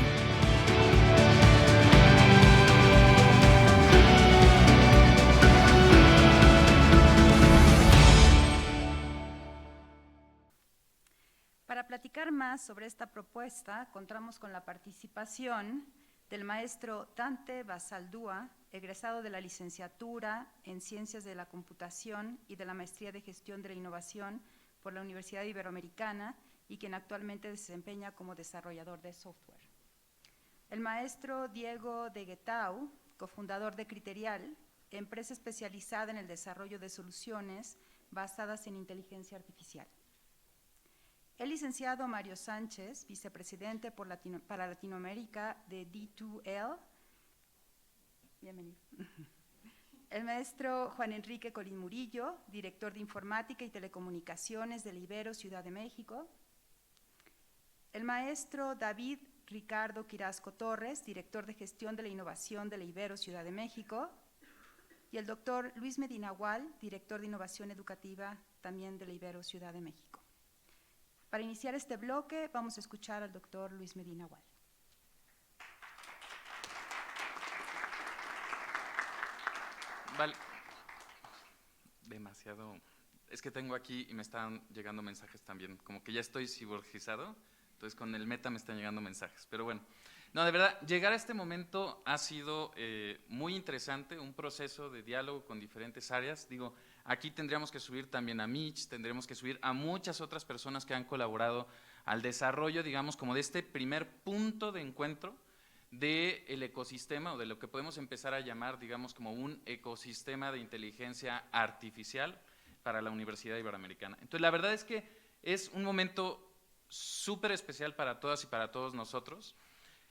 platicar más sobre esta propuesta, contamos con la participación del maestro Dante Basaldúa, egresado de la licenciatura en Ciencias de la Computación y de la Maestría de Gestión de la Innovación por la Universidad Iberoamericana y quien actualmente se desempeña como desarrollador de software. El maestro Diego de Guetau, cofundador de Criterial, empresa especializada en el desarrollo de soluciones basadas en inteligencia artificial. El licenciado Mario Sánchez, vicepresidente para Latinoamérica de D2L. Bienvenido. El maestro Juan Enrique Colín Murillo, director de Informática y Telecomunicaciones del Ibero Ciudad de México. El maestro David Ricardo Quirasco Torres, director de Gestión de la Innovación del Ibero Ciudad de México. Y el doctor Luis Medina Gual, director de Innovación Educativa también del Ibero Ciudad de México. Para iniciar este bloque, vamos a escuchar al doctor Luis Medina Gual. Vale. Demasiado. Es que tengo aquí y me están llegando mensajes también. Como que ya estoy ciborgizado, entonces con el meta me están llegando mensajes. Pero bueno, no, de verdad, llegar a este momento ha sido muy interesante, un proceso de diálogo con diferentes áreas. Digo, aquí tendríamos que subir también a Mitch, tendremos que subir a muchas otras personas que han colaborado al desarrollo, digamos, como de este primer punto de encuentro del ecosistema o de lo que podemos empezar a llamar, digamos, como un ecosistema de inteligencia artificial para la Universidad Iberoamericana. Entonces, la verdad es que es un momento súper especial para todas y para todos nosotros.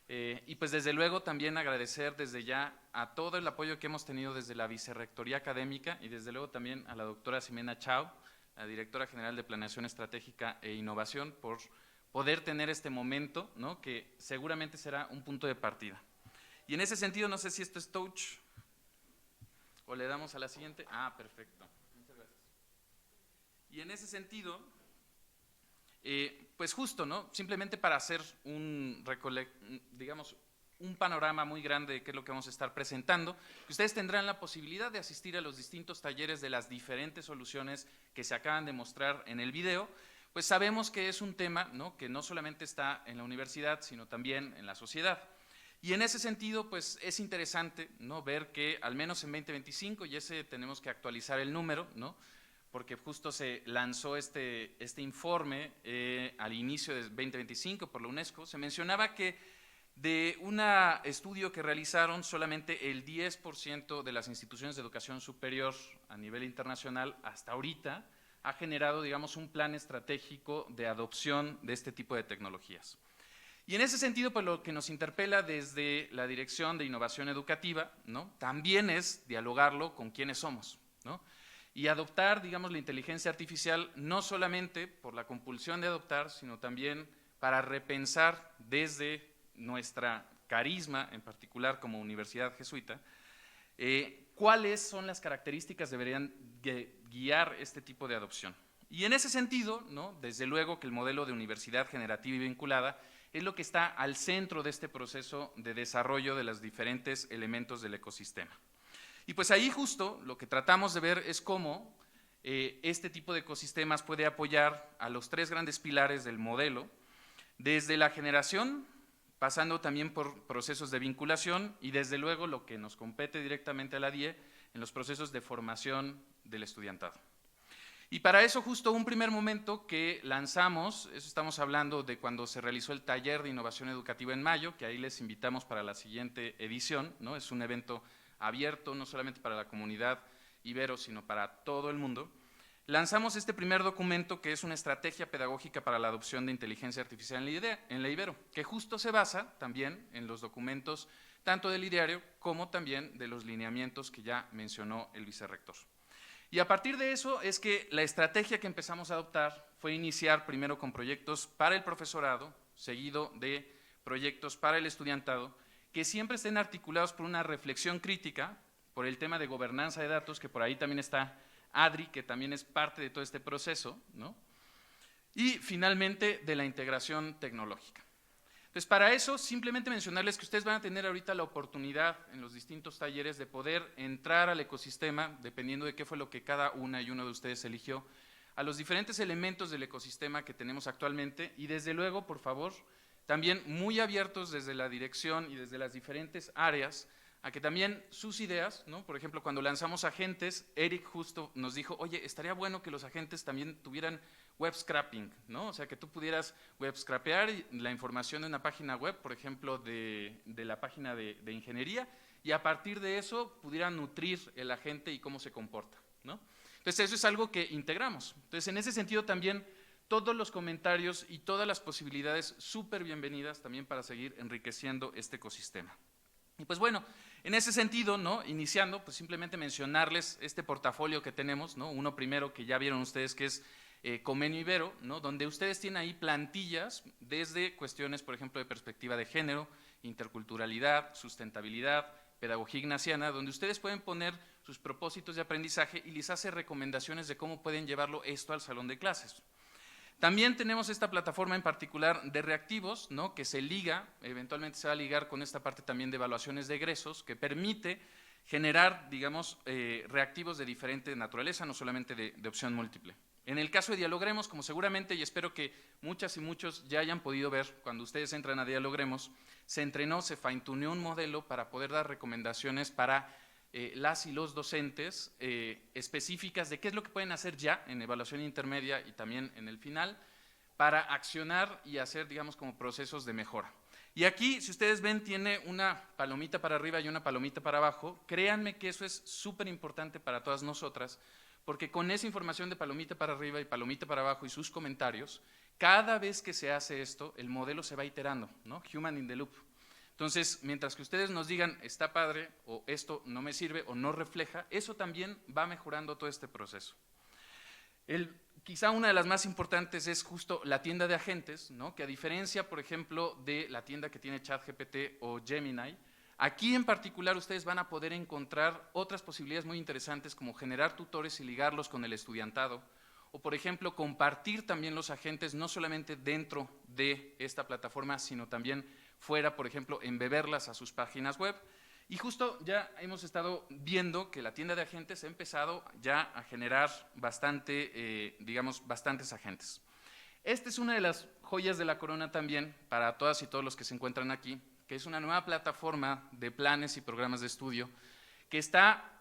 Y pues desde luego también agradecer desde ya a todo el apoyo que hemos tenido desde la Vicerrectoría Académica y desde luego también a la doctora Ximena Chao, la Directora General de Planeación Estratégica e Innovación, por poder tener este momento, ¿no?, que seguramente será un punto de partida. Y en ese sentido, no sé si esto es touch o le damos a la siguiente. Ah, perfecto. Muchas gracias. Y en ese sentido, pues justo, ¿no?, simplemente para hacer un panorama muy grande de qué es lo que vamos a estar presentando, ustedes tendrán la posibilidad de asistir a los distintos talleres de las diferentes soluciones que se acaban de mostrar en el video. Pues sabemos que es un tema, ¿no?, que no solamente está en la universidad, sino también en la sociedad. Y en ese sentido, pues es interesante, ¿no?, ver que al menos en 2025, y ese tenemos que actualizar el número, ¿no?, porque justo se lanzó este informe al inicio de 2025 por la UNESCO, se mencionaba que de un estudio que realizaron, solamente el 10% de las instituciones de educación superior a nivel internacional hasta ahorita ha generado, digamos, un plan estratégico de adopción de este tipo de tecnologías. Y en ese sentido, pues lo que nos interpela desde la Dirección de Innovación Educativa, ¿no?, también es dialogarlo con quiénes somos, ¿no?, y adoptar, digamos, la inteligencia artificial no solamente por la compulsión de adoptar, sino también para repensar desde nuestra carisma, en particular como universidad jesuita, cuáles son las características que deberían guiar este tipo de adopción. Y en ese sentido, ¿no?, desde luego que el modelo de universidad generativa y vinculada es lo que está al centro de este proceso de desarrollo de los diferentes elementos del ecosistema. Y pues ahí justo lo que tratamos de ver es cómo este tipo de ecosistemas puede apoyar a los tres grandes pilares del modelo, desde la generación, pasando también por procesos de vinculación y desde luego lo que nos compete directamente a la DIE en los procesos de formación del estudiantado. Y para eso justo un primer momento que lanzamos, eso estamos hablando de cuando se realizó el taller de innovación educativa en mayo, que ahí les invitamos para la siguiente edición, ¿no?, es un evento abierto no solamente para la comunidad ibero, sino para todo el mundo. Lanzamos este primer documento que es una estrategia pedagógica para la adopción de inteligencia artificial en la Ibero, que justo se basa también en los documentos tanto del ideario como también de los lineamientos que ya mencionó el vicerrector. Y a partir de eso es que la estrategia que empezamos a adoptar fue iniciar primero con proyectos para el profesorado, seguido de proyectos para el estudiantado, que siempre estén articulados por una reflexión crítica, por el tema de gobernanza de datos, que por ahí también está Adri, que también es parte de todo este proceso, ¿no?, y finalmente de la integración tecnológica. Entonces, para eso, simplemente mencionarles que ustedes van a tener ahorita la oportunidad en los distintos talleres de poder entrar al ecosistema, dependiendo de qué fue lo que cada una y uno de ustedes eligió, a los diferentes elementos del ecosistema que tenemos actualmente y desde luego, por favor, también muy abiertos desde la dirección y desde las diferentes áreas a que también sus ideas, ¿no? Por ejemplo, cuando lanzamos agentes, Eric justo nos dijo, oye, estaría bueno que los agentes también tuvieran web scraping, ¿no? O sea, que tú pudieras web scrapear la información de una página web, por ejemplo, de la página de ingeniería, y a partir de eso pudiera nutrir el agente y cómo se comporta, ¿no? Entonces, eso es algo que integramos. Entonces, en ese sentido también, todos los comentarios y todas las posibilidades súper bienvenidas también para seguir enriqueciendo este ecosistema. Y pues bueno, en ese sentido, ¿no? Iniciando, pues simplemente mencionarles este portafolio que tenemos, ¿no? Uno primero que ya vieron ustedes que es Convenio Ibero, ¿no? Donde ustedes tienen ahí plantillas desde cuestiones, por ejemplo, de perspectiva de género, interculturalidad, sustentabilidad, pedagogía ignaciana, donde ustedes pueden poner sus propósitos de aprendizaje y les hace recomendaciones de cómo pueden llevarlo esto al salón de clases. También tenemos esta plataforma en particular de reactivos, ¿no? Que se liga, eventualmente se va a ligar con esta parte también de evaluaciones de egresos, que permite generar, digamos, reactivos de diferente naturaleza, no solamente de opción múltiple. En el caso de Dialogremos, como seguramente y espero que muchas y muchos ya hayan podido ver, cuando ustedes entran a Dialogremos, se entrenó, se fine-tuneó un modelo para poder dar recomendaciones para las y los docentes específicas de qué es lo que pueden hacer ya en evaluación intermedia y también en el final para accionar y hacer, digamos, como procesos de mejora. Y aquí, si ustedes ven, tiene una palomita para arriba y una palomita para abajo. Créanme que eso es súper importante para todas nosotras, porque con esa información de palomita para arriba y palomita para abajo y sus comentarios, cada vez que se hace esto, el modelo se va iterando, ¿no? Human in the loop. Entonces, mientras que ustedes nos digan, está padre, o esto no me sirve, o no refleja, eso también va mejorando todo este proceso. Quizá una de las más importantes es justo la tienda de agentes, ¿no? Que a diferencia, por ejemplo, de la tienda que tiene ChatGPT o Gemini, aquí en particular ustedes van a poder encontrar otras posibilidades muy interesantes como generar tutores y ligarlos con el estudiantado, o por ejemplo, compartir también los agentes no solamente dentro de esta plataforma, sino también fuera, por ejemplo, embeberlas a sus páginas web. Y justo ya hemos estado viendo que la tienda de agentes ha empezado ya a generar bastantes agentes. Esta es una de las joyas de la corona también para todas y todos los que se encuentran aquí, que es una nueva plataforma de planes y programas de estudio que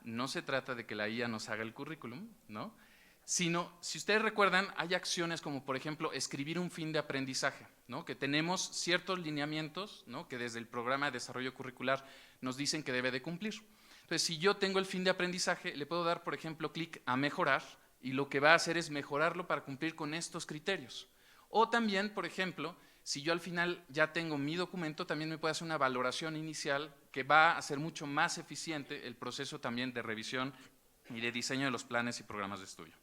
no se trata de que la IA nos haga el currículum, ¿no? Sino, si ustedes recuerdan, hay acciones como, por ejemplo, escribir un fin de aprendizaje, ¿no? Que tenemos ciertos lineamientos, ¿no? Que desde el programa de desarrollo curricular nos dicen que debe de cumplir. Entonces, si yo tengo el fin de aprendizaje, le puedo dar, por ejemplo, clic a mejorar, y lo que va a hacer es mejorarlo para cumplir con estos criterios. O también, por ejemplo, si yo al final ya tengo mi documento, también me puede hacer una valoración inicial que va a hacer mucho más eficiente el proceso también de revisión y de diseño de los planes y programas de estudio.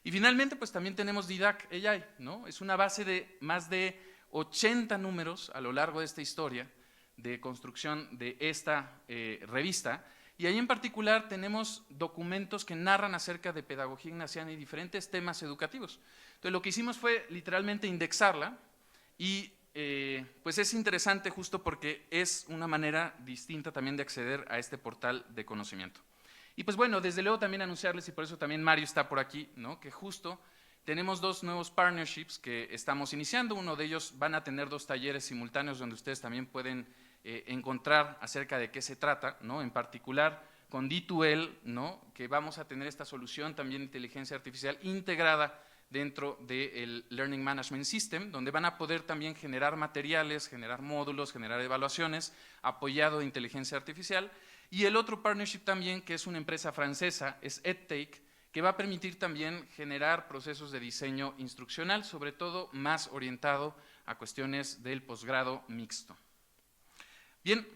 Y finalmente, pues también tenemos Didac AI, ¿no? Es una base de más de 80 números a lo largo de esta historia de construcción de esta revista, y ahí en particular tenemos documentos que narran acerca de pedagogía ignaciana y diferentes temas educativos. Entonces, lo que hicimos fue literalmente indexarla y pues es interesante justo porque es una manera distinta también de acceder a este portal de conocimiento. Y pues bueno, desde luego también anunciarles, y por eso también Mario está por aquí, ¿no? Que justo tenemos 2 nuevos partnerships que estamos iniciando. Uno de ellos van a tener 2 talleres simultáneos donde ustedes también pueden encontrar acerca de qué se trata, ¿no? En particular con D2L, ¿no? Que vamos a tener esta solución también de inteligencia artificial integrada dentro del Learning Management System, donde van a poder también generar materiales, generar módulos, generar evaluaciones, apoyado de inteligencia artificial. Y el otro partnership también, que es una empresa francesa, es EdTake, que va a permitir también generar procesos de diseño instruccional, sobre todo más orientado a cuestiones del posgrado mixto. Bien,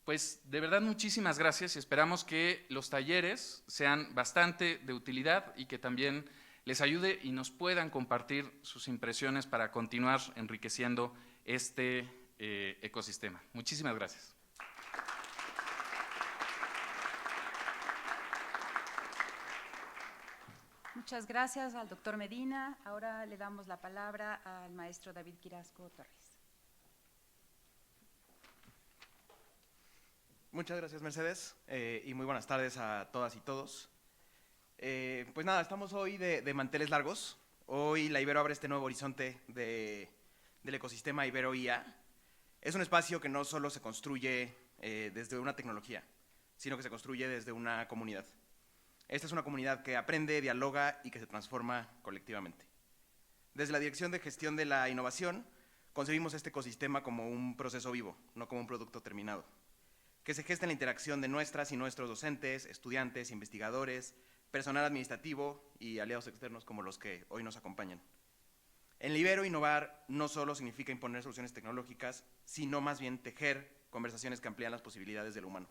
pues de verdad muchísimas gracias y esperamos que los talleres sean bastante de utilidad y que también les ayude y nos puedan compartir sus impresiones para continuar enriqueciendo este ecosistema. Muchísimas gracias. Muchas gracias al doctor Medina. Ahora le damos la palabra al maestro David Quirasco Torres. Muchas gracias, Mercedes, y muy buenas tardes a todas y todos. Pues nada, estamos hoy de manteles largos. Hoy la Ibero abre este nuevo horizonte del ecosistema Ibero IA. Es un espacio que no solo se construye desde una tecnología, sino que se construye desde una comunidad. Esta es una comunidad que aprende, dialoga y que se transforma colectivamente. Desde la Dirección de Gestión de la Innovación, concebimos este ecosistema como un proceso vivo, no como un producto terminado, que se gesta en la interacción de nuestras y nuestros docentes, estudiantes, investigadores, personal administrativo y aliados externos como los que hoy nos acompañan. En la Ibero, innovar no solo significa imponer soluciones tecnológicas, sino más bien tejer conversaciones que amplían las posibilidades de lo humano.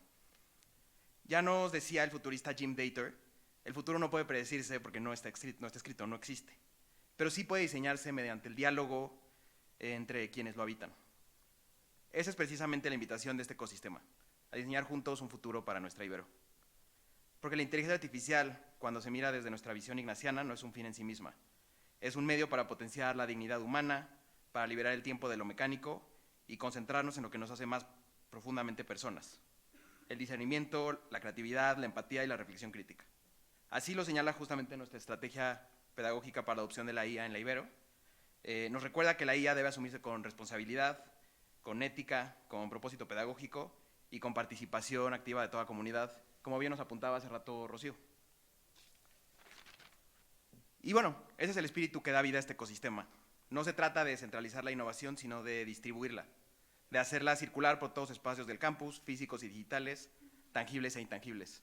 Ya nos decía el futurista Jim Dator, el futuro no puede predecirse porque no está escrito, no existe, pero sí puede diseñarse mediante el diálogo entre quienes lo habitan. Esa es precisamente la invitación de este ecosistema, a diseñar juntos un futuro para nuestra Ibero. Porque la inteligencia artificial, cuando se mira desde nuestra visión ignaciana, no es un fin en sí misma. Es un medio para potenciar la dignidad humana, para liberar el tiempo de lo mecánico y concentrarnos en lo que nos hace más profundamente personas. El discernimiento, la creatividad, la empatía y la reflexión crítica. Así lo señala justamente nuestra estrategia pedagógica para la adopción de la IA en la Ibero. Nos recuerda que la IA debe asumirse con responsabilidad, con ética, con propósito pedagógico y con participación activa de toda comunidad, como bien nos apuntaba hace rato Rocío. Y bueno, ese es el espíritu que da vida a este ecosistema. No se trata de centralizar la innovación, sino de distribuirla, de hacerla circular por todos los espacios del campus, físicos y digitales, tangibles e intangibles.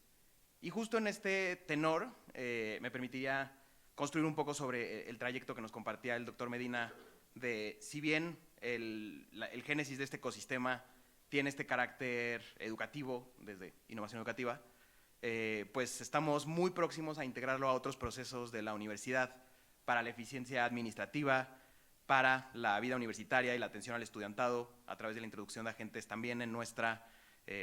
Y justo en este tenor me permitiría construir un poco sobre el trayecto que nos compartía el doctor Medina, de si bien el génesis de este ecosistema tiene este carácter educativo, desde innovación educativa, pues estamos muy próximos a integrarlo a otros procesos de la universidad para la eficiencia administrativa, para la vida universitaria y la atención al estudiantado a través de la introducción de agentes también en nuestra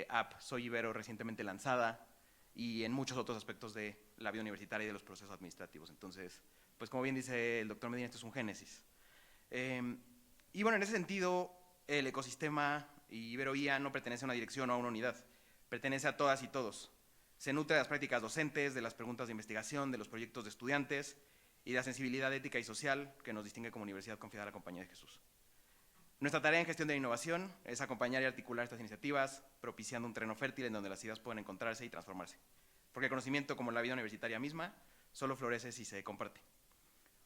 app Soy Ibero recientemente lanzada y en muchos otros aspectos de la vida universitaria y de los procesos administrativos. Entonces, pues como bien dice el doctor Medina, esto es un génesis. Y bueno, en ese sentido, el ecosistema Ibero IA no pertenece a una dirección o a una unidad, pertenece a todas y todos. Se nutre de las prácticas docentes, de las preguntas de investigación, de los proyectos de estudiantes y de la sensibilidad ética y social que nos distingue como Universidad Confiada a la Compañía de Jesús. Nuestra tarea en gestión de la innovación es acompañar y articular estas iniciativas, propiciando un terreno fértil en donde las ideas pueden encontrarse y transformarse. Porque el conocimiento, como la vida universitaria misma, solo florece si se comparte.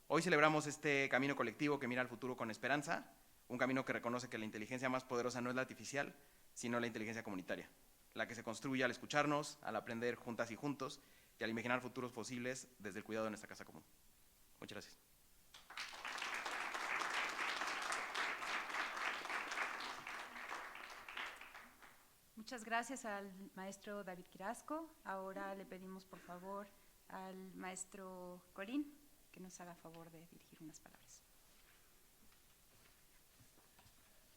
Hoy celebramos este camino colectivo que mira al futuro con esperanza, un camino que reconoce que la inteligencia más poderosa no es la artificial, sino la inteligencia comunitaria, la que se construye al escucharnos, al aprender juntas y juntos y al imaginar futuros posibles desde el cuidado de nuestra casa común. Muchas gracias. Muchas gracias al maestro David Quirasco. Ahora le pedimos por favor al maestro Colín que nos haga favor de dirigir unas palabras.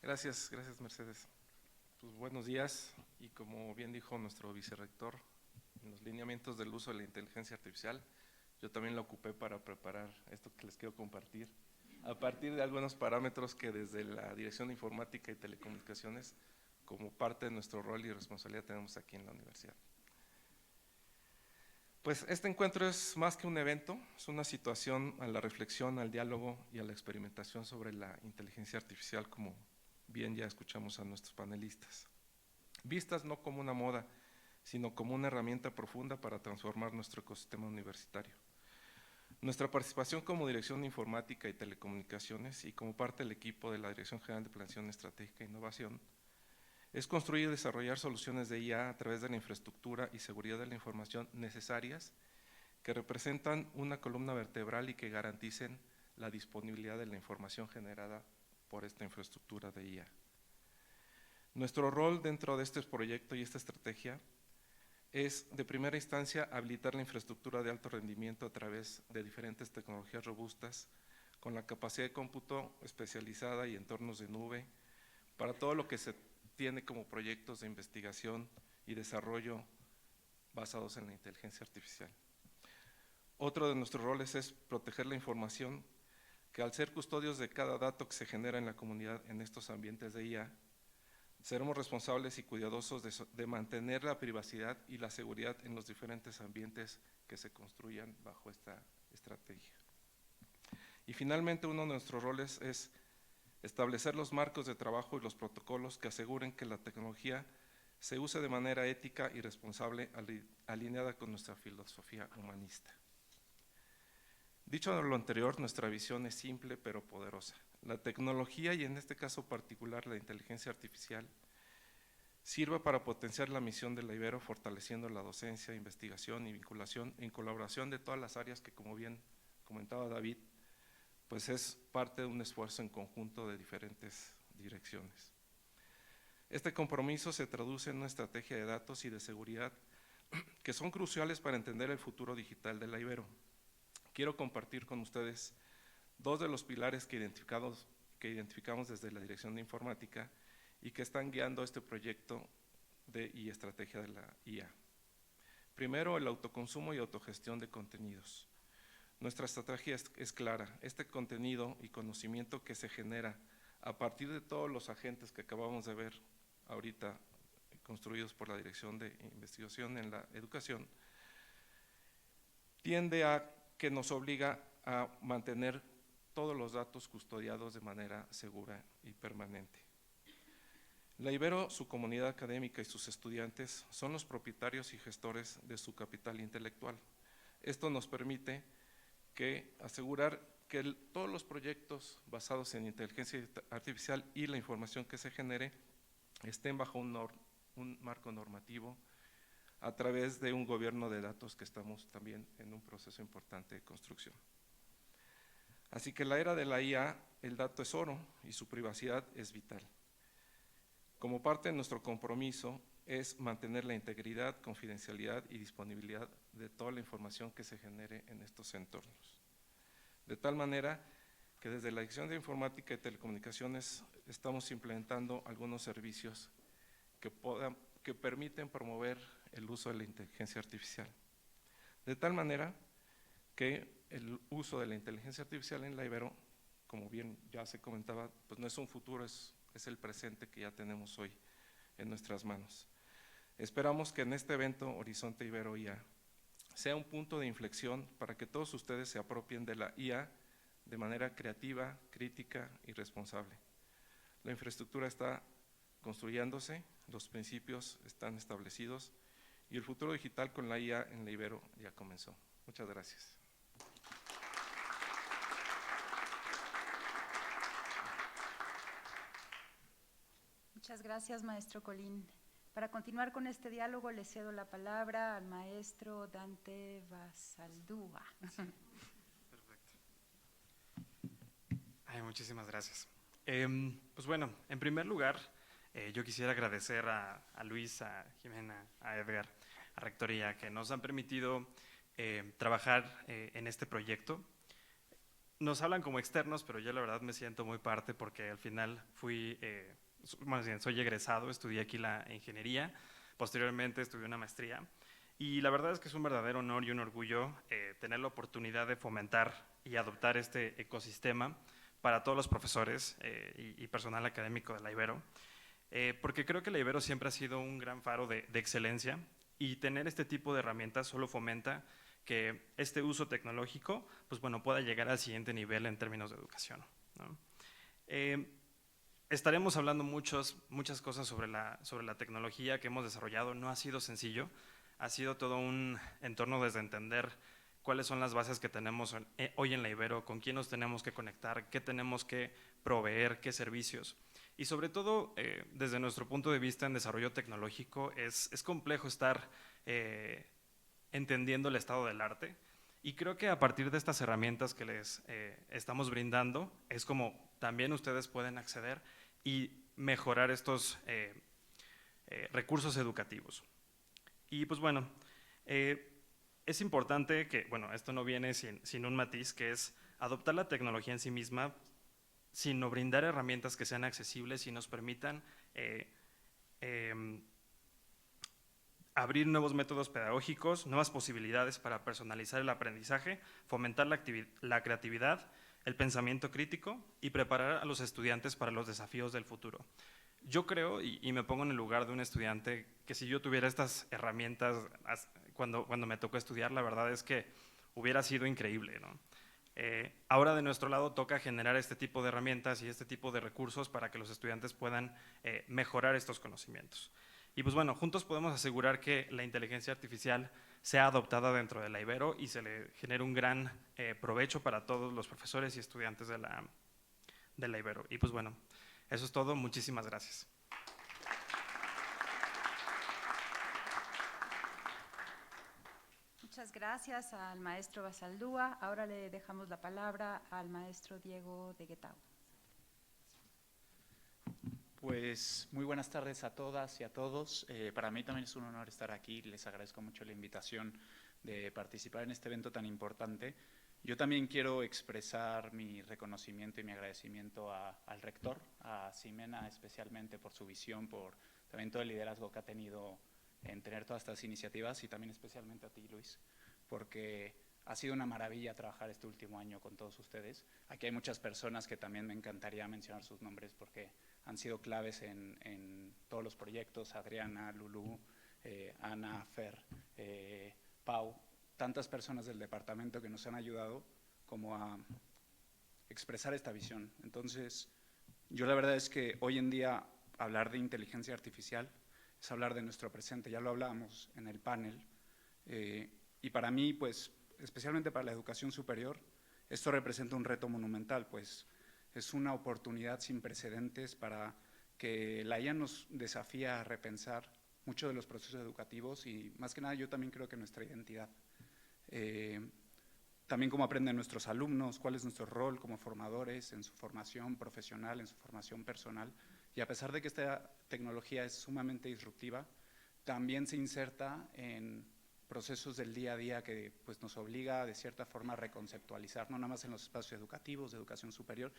Gracias Mercedes. Pues buenos días, y como bien dijo nuestro vicerrector, en los lineamientos del uso de la inteligencia artificial, yo también la ocupé para preparar esto que les quiero compartir, a partir de algunos parámetros que desde la Dirección de Informática y Telecomunicaciones, como parte de nuestro rol y responsabilidad, tenemos aquí en la universidad. Pues este encuentro es más que un evento, es una situación a la reflexión, al diálogo y a la experimentación sobre la inteligencia artificial, como bien ya escuchamos a nuestros panelistas. Vistas no como una moda, sino como una herramienta profunda para transformar nuestro ecosistema universitario. Nuestra participación como Dirección de Informática y Telecomunicaciones y como parte del equipo de la Dirección General de Planeación Estratégica e Innovación es construir y desarrollar soluciones de IA a través de la infraestructura y seguridad de la información necesarias que representan una columna vertebral y que garanticen la disponibilidad de la información generada por esta infraestructura de IA. Nuestro rol dentro de este proyecto y esta estrategia es, de primera instancia, habilitar la infraestructura de alto rendimiento a través de diferentes tecnologías robustas, con la capacidad de cómputo especializada y entornos de nube, para todo lo que se tiene como proyectos de investigación y desarrollo basados en la inteligencia artificial. Otro de nuestros roles es proteger la información, que al ser custodios de cada dato que se genera en la comunidad en estos ambientes de IA, seremos responsables y cuidadosos de mantener la privacidad y la seguridad en los diferentes ambientes que se construyan bajo esta estrategia. Y finalmente, uno de nuestros roles es establecer los marcos de trabajo y los protocolos que aseguren que la tecnología se use de manera ética y responsable, alineada con nuestra filosofía humanista. Dicho lo anterior, nuestra visión es simple pero poderosa. La tecnología, y en este caso particular la inteligencia artificial, sirva para potenciar la misión de la Ibero, fortaleciendo la docencia, investigación y vinculación en colaboración de todas las áreas que, como bien comentaba David, pues es parte de un esfuerzo en conjunto de diferentes direcciones. Este compromiso se traduce en una estrategia de datos y de seguridad que son cruciales para entender el futuro digital de la Ibero. Quiero compartir con ustedes dos de los pilares que identificamos desde la Dirección de Informática y que están guiando este proyecto y estrategia de la IA. Primero, el autoconsumo y autogestión de contenidos. Nuestra estrategia es clara. Este contenido y conocimiento que se genera a partir de todos los agentes que acabamos de ver ahorita, construidos por la Dirección de Investigación en la Educación, tiende a que nos obliga a mantener todos los datos custodiados de manera segura y permanente. La Ibero, su comunidad académica y sus estudiantes son los propietarios y gestores de su capital intelectual. Esto nos permite asegurar que todos los proyectos basados en inteligencia artificial y la información que se genere estén bajo un marco normativo a través de un gobierno de datos que estamos también en un proceso importante de construcción. Así que en la era de la IA, el dato es oro y su privacidad es vital. Como parte de nuestro compromiso es mantener la integridad, confidencialidad y disponibilidad de toda la información que se genere en estos entornos. De tal manera que desde la Dirección de Informática y Telecomunicaciones estamos implementando algunos servicios que permiten promover el uso de la inteligencia artificial. De tal manera que el uso de la inteligencia artificial en la Ibero, como bien ya se comentaba, pues no es un futuro, es el presente que ya tenemos hoy en nuestras manos. Esperamos que en este evento Horizonte Ibero IA sea un punto de inflexión para que todos ustedes se apropien de la IA de manera creativa, crítica y responsable. La infraestructura está construyéndose, los principios están establecidos y el futuro digital con la IA en la Ibero ya comenzó. Muchas gracias. Muchas gracias, maestro Colín. Para continuar con este diálogo, le cedo la palabra al maestro Dante Basaldúa. Perfecto. Muchísimas gracias. Pues bueno, en primer lugar, yo quisiera agradecer a Luis, a Jimena, a Edgar, a Rectoría, que nos han permitido trabajar en este proyecto. Nos hablan como externos, pero yo la verdad me siento muy parte porque al final soy egresado, estudié aquí la ingeniería, posteriormente estudié una maestría y la verdad es que es un verdadero honor y un orgullo tener la oportunidad de fomentar y adoptar este ecosistema para todos los profesores y personal académico de la Ibero, porque creo que la Ibero siempre ha sido un gran faro de excelencia y tener este tipo de herramientas solo fomenta que este uso tecnológico pues bueno, pueda llegar al siguiente nivel en términos de educación, ¿no? Estaremos hablando muchas cosas sobre la tecnología que hemos desarrollado. No ha sido sencillo, ha sido todo un entorno desde entender cuáles son las bases que tenemos hoy en la Ibero, con quién nos tenemos que conectar, qué tenemos que proveer, qué servicios. Y sobre todo, desde nuestro punto de vista en desarrollo tecnológico, es complejo estar entendiendo el estado del arte. Y creo que a partir de estas herramientas que les estamos brindando, es como también ustedes pueden acceder y mejorar estos recursos educativos. Y pues bueno, es importante que, bueno, esto no viene sin un matiz, que es adoptar la tecnología en sí misma, sino brindar herramientas que sean accesibles y nos permitan abrir nuevos métodos pedagógicos, nuevas posibilidades para personalizar el aprendizaje, fomentar la creatividad, el pensamiento crítico y preparar a los estudiantes para los desafíos del futuro. Yo creo, y me pongo en el lugar de un estudiante, que si yo tuviera estas herramientas cuando me tocó estudiar, la verdad es que hubiera sido increíble, ¿no? Ahora de nuestro lado toca generar este tipo de herramientas y este tipo de recursos para que los estudiantes puedan mejorar estos conocimientos. Y pues bueno, juntos podemos asegurar que la inteligencia artificial sea adoptada dentro de la Ibero y se le genere un gran provecho para todos los profesores y estudiantes de la Ibero. Y pues bueno, eso es todo. Muchísimas gracias. Muchas gracias al maestro Basaldúa. Ahora le dejamos la palabra al maestro Diego de Guetao. Pues muy buenas tardes a todas y a todos. Para mí también es un honor estar aquí. Les agradezco mucho la invitación de participar en este evento tan importante. Yo también quiero expresar mi reconocimiento y mi agradecimiento al rector, a Ximena especialmente por su visión, por también todo el liderazgo que ha tenido en tener todas estas iniciativas y también especialmente a ti, Luis, porque ha sido una maravilla trabajar este último año con todos ustedes. Aquí hay muchas personas que también me encantaría mencionar sus nombres porque han sido claves en todos los proyectos: Adriana, Lulú, Ana, Fer, Pau, tantas personas del departamento que nos han ayudado como a expresar esta visión. Entonces, yo la verdad es que hoy en día hablar de inteligencia artificial es hablar de nuestro presente, ya lo hablábamos en el panel, y para mí, pues, especialmente para la educación superior, esto representa un reto monumental, pues es una oportunidad sin precedentes para que la IA nos desafía a repensar muchos de los procesos educativos y más que nada yo también creo que nuestra identidad. También cómo aprenden nuestros alumnos, cuál es nuestro rol como formadores en su formación profesional, en su formación personal. Y a pesar de que esta tecnología es sumamente disruptiva, también se inserta en procesos del día a día que pues, nos obliga de cierta forma a reconceptualizar, no nada más en los espacios educativos, de educación superior,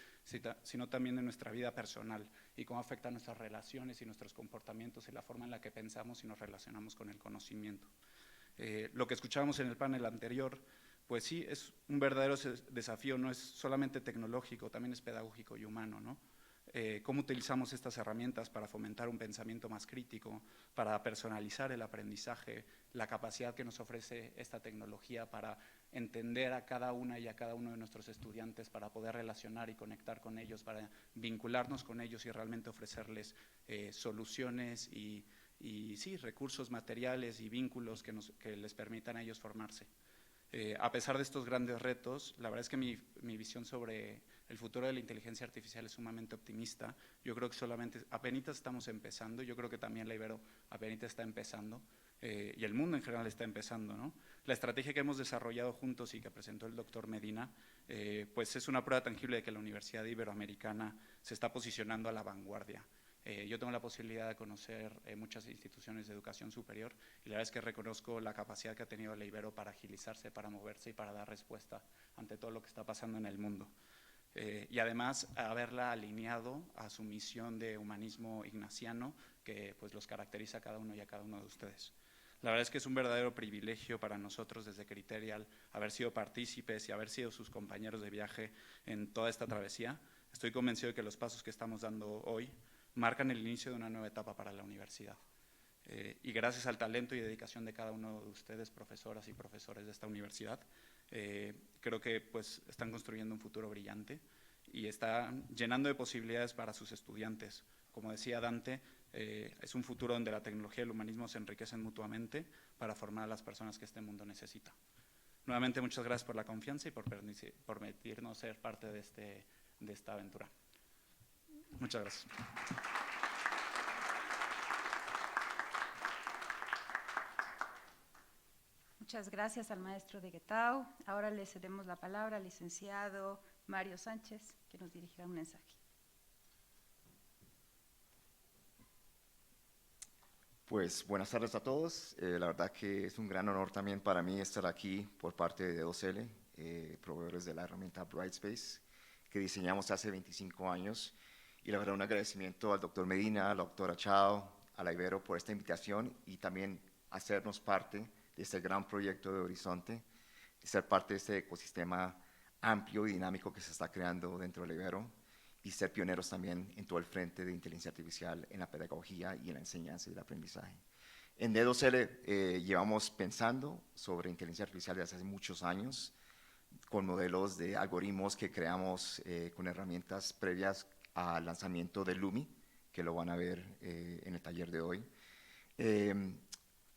sino también en nuestra vida personal y cómo afecta nuestras relaciones y nuestros comportamientos y la forma en la que pensamos y nos relacionamos con el conocimiento. Lo que escuchábamos en el panel anterior, pues sí, es un verdadero desafío, no es solamente tecnológico, también es pedagógico y humano, ¿no? Cómo utilizamos estas herramientas para fomentar un pensamiento más crítico, para personalizar el aprendizaje, la capacidad que nos ofrece esta tecnología para entender a cada una y a cada uno de nuestros estudiantes, para poder relacionar y conectar con ellos, para vincularnos con ellos y realmente ofrecerles soluciones y sí, recursos materiales y vínculos que les permitan a ellos formarse. A pesar de estos grandes retos, la verdad es que mi visión sobre el futuro de la inteligencia artificial es sumamente optimista. Yo creo que apenas estamos empezando, yo creo que también la Ibero apenas está empezando y el mundo en general está empezando, ¿no? La estrategia que hemos desarrollado juntos y que presentó el doctor Medina, pues es una prueba tangible de que la Universidad Iberoamericana se está posicionando a la vanguardia. Yo tengo la posibilidad de conocer muchas instituciones de educación superior y la verdad es que reconozco la capacidad que ha tenido la Ibero para agilizarse, para moverse y para dar respuesta ante todo lo que está pasando en el mundo. Y además haberla alineado a su misión de humanismo ignaciano que pues, los caracteriza a cada uno y a cada uno de ustedes. La verdad es que es un verdadero privilegio para nosotros desde Criterial haber sido partícipes y haber sido sus compañeros de viaje en toda esta travesía. Estoy convencido de que los pasos que estamos dando hoy marcan el inicio de una nueva etapa para la universidad. Y gracias al talento y dedicación de cada uno de ustedes, profesoras y profesores de esta universidad, creo que pues, están construyendo un futuro brillante y están llenando de posibilidades para sus estudiantes. Como decía Dante, es un futuro donde la tecnología y el humanismo se enriquecen mutuamente para formar a las personas que este mundo necesita. Nuevamente, muchas gracias por la confianza y por permitirnos ser parte de esta aventura. Muchas gracias. Muchas gracias al maestro de Guetao. Ahora le cedemos la palabra al licenciado Mario Sánchez, que nos dirigirá un mensaje. Pues buenas tardes a todos. La verdad que es un gran honor también para mí estar aquí por parte de 2L, proveedores de la herramienta Brightspace, que diseñamos hace 25 años. Y la verdad un agradecimiento al doctor Medina, a la doctora Chao, a la Ibero por esta invitación y también hacernos parte de este gran proyecto de Horizonte, de ser parte de este ecosistema amplio y dinámico que se está creando dentro del Ibero y ser pioneros también en todo el frente de inteligencia artificial en la pedagogía y en la enseñanza y el aprendizaje. En D2L llevamos pensando sobre inteligencia artificial desde hace muchos años. con modelos de algoritmos que creamos con herramientas previas al lanzamiento de Lumi, que lo van a ver en el taller de hoy.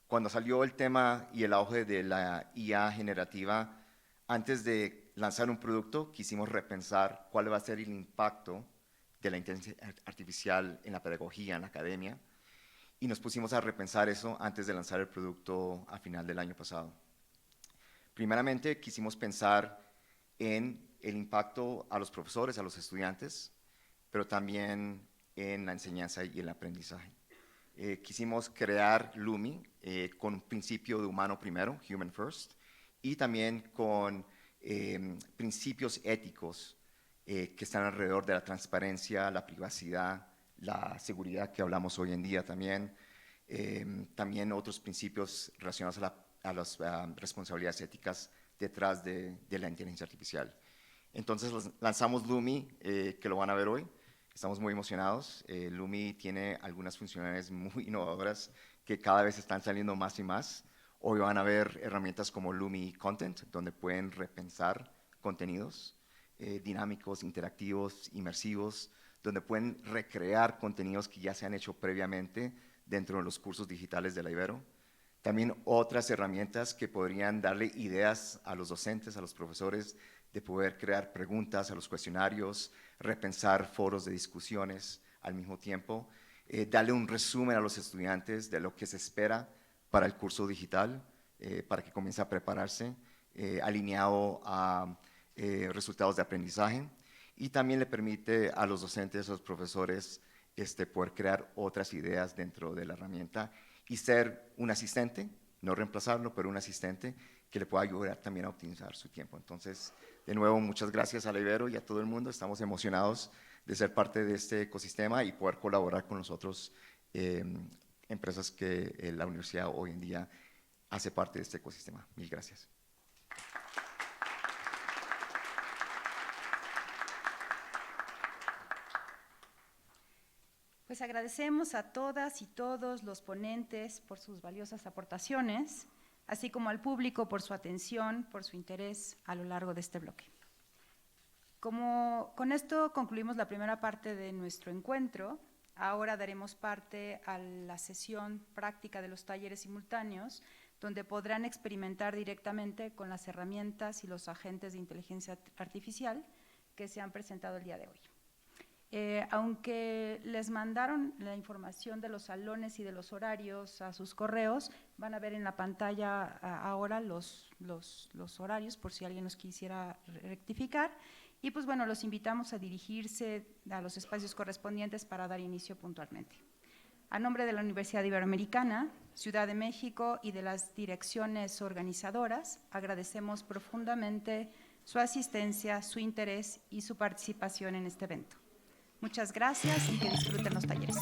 Cuando salió el tema y el auge de la IA generativa, antes de lanzar un producto, quisimos repensar cuál va a ser el impacto de la inteligencia artificial en la pedagogía, en la academia, y nos pusimos a repensar eso antes de lanzar el producto a final del año pasado. Primeramente, quisimos pensar en el impacto a los profesores, a los estudiantes, pero también en la enseñanza y el aprendizaje. Quisimos crear Lumi con un principio de humano primero, human first, y también con principios éticos que están alrededor de la transparencia, la privacidad, la seguridad que hablamos hoy en día también, también otros principios relacionados a las responsabilidades éticas detrás de la inteligencia artificial. Entonces lanzamos Lumi, que lo van a ver hoy. Estamos muy emocionados. Lumi tiene algunas funcionalidades muy innovadoras que cada vez están saliendo más y más. Hoy van a ver herramientas como Lumi Content, donde pueden repensar contenidos dinámicos, interactivos, inmersivos, donde pueden recrear contenidos que ya se han hecho previamente dentro de los cursos digitales de la Ibero. También otras herramientas que podrían darle ideas a los docentes, a los profesores, de poder crear preguntas a los cuestionarios, repensar foros de discusiones al mismo tiempo, darle un resumen a los estudiantes de lo que se espera para el curso digital, para que comience a prepararse, alineado a resultados de aprendizaje, y también le permite a los docentes, a los profesores, poder crear otras ideas dentro de la herramienta y ser un asistente, no reemplazarlo, pero un asistente que le pueda ayudar también a optimizar su tiempo. Entonces, de nuevo, muchas gracias a la Ibero y a todo el mundo. Estamos emocionados de ser parte de este ecosistema y poder colaborar con los otros empresas que la universidad hoy en día hace parte de este ecosistema. Mil gracias. Pues agradecemos a todas y todos los ponentes por sus valiosas aportaciones, así como al público por su atención, por su interés a lo largo de este bloque. Con esto concluimos la primera parte de nuestro encuentro. Ahora daremos parte a la sesión práctica de los talleres simultáneos, donde podrán experimentar directamente con las herramientas y los agentes de inteligencia artificial que se han presentado el día de hoy. Aunque les mandaron la información de los salones y de los horarios a sus correos, van a ver en la pantalla ahora los horarios por si alguien los quisiera rectificar. Y pues bueno, los invitamos a dirigirse a los espacios correspondientes para dar inicio puntualmente. A nombre de la Universidad Iberoamericana, Ciudad de México y de las direcciones organizadoras, agradecemos profundamente su asistencia, su interés y su participación en este evento. Muchas gracias y que disfruten los talleres.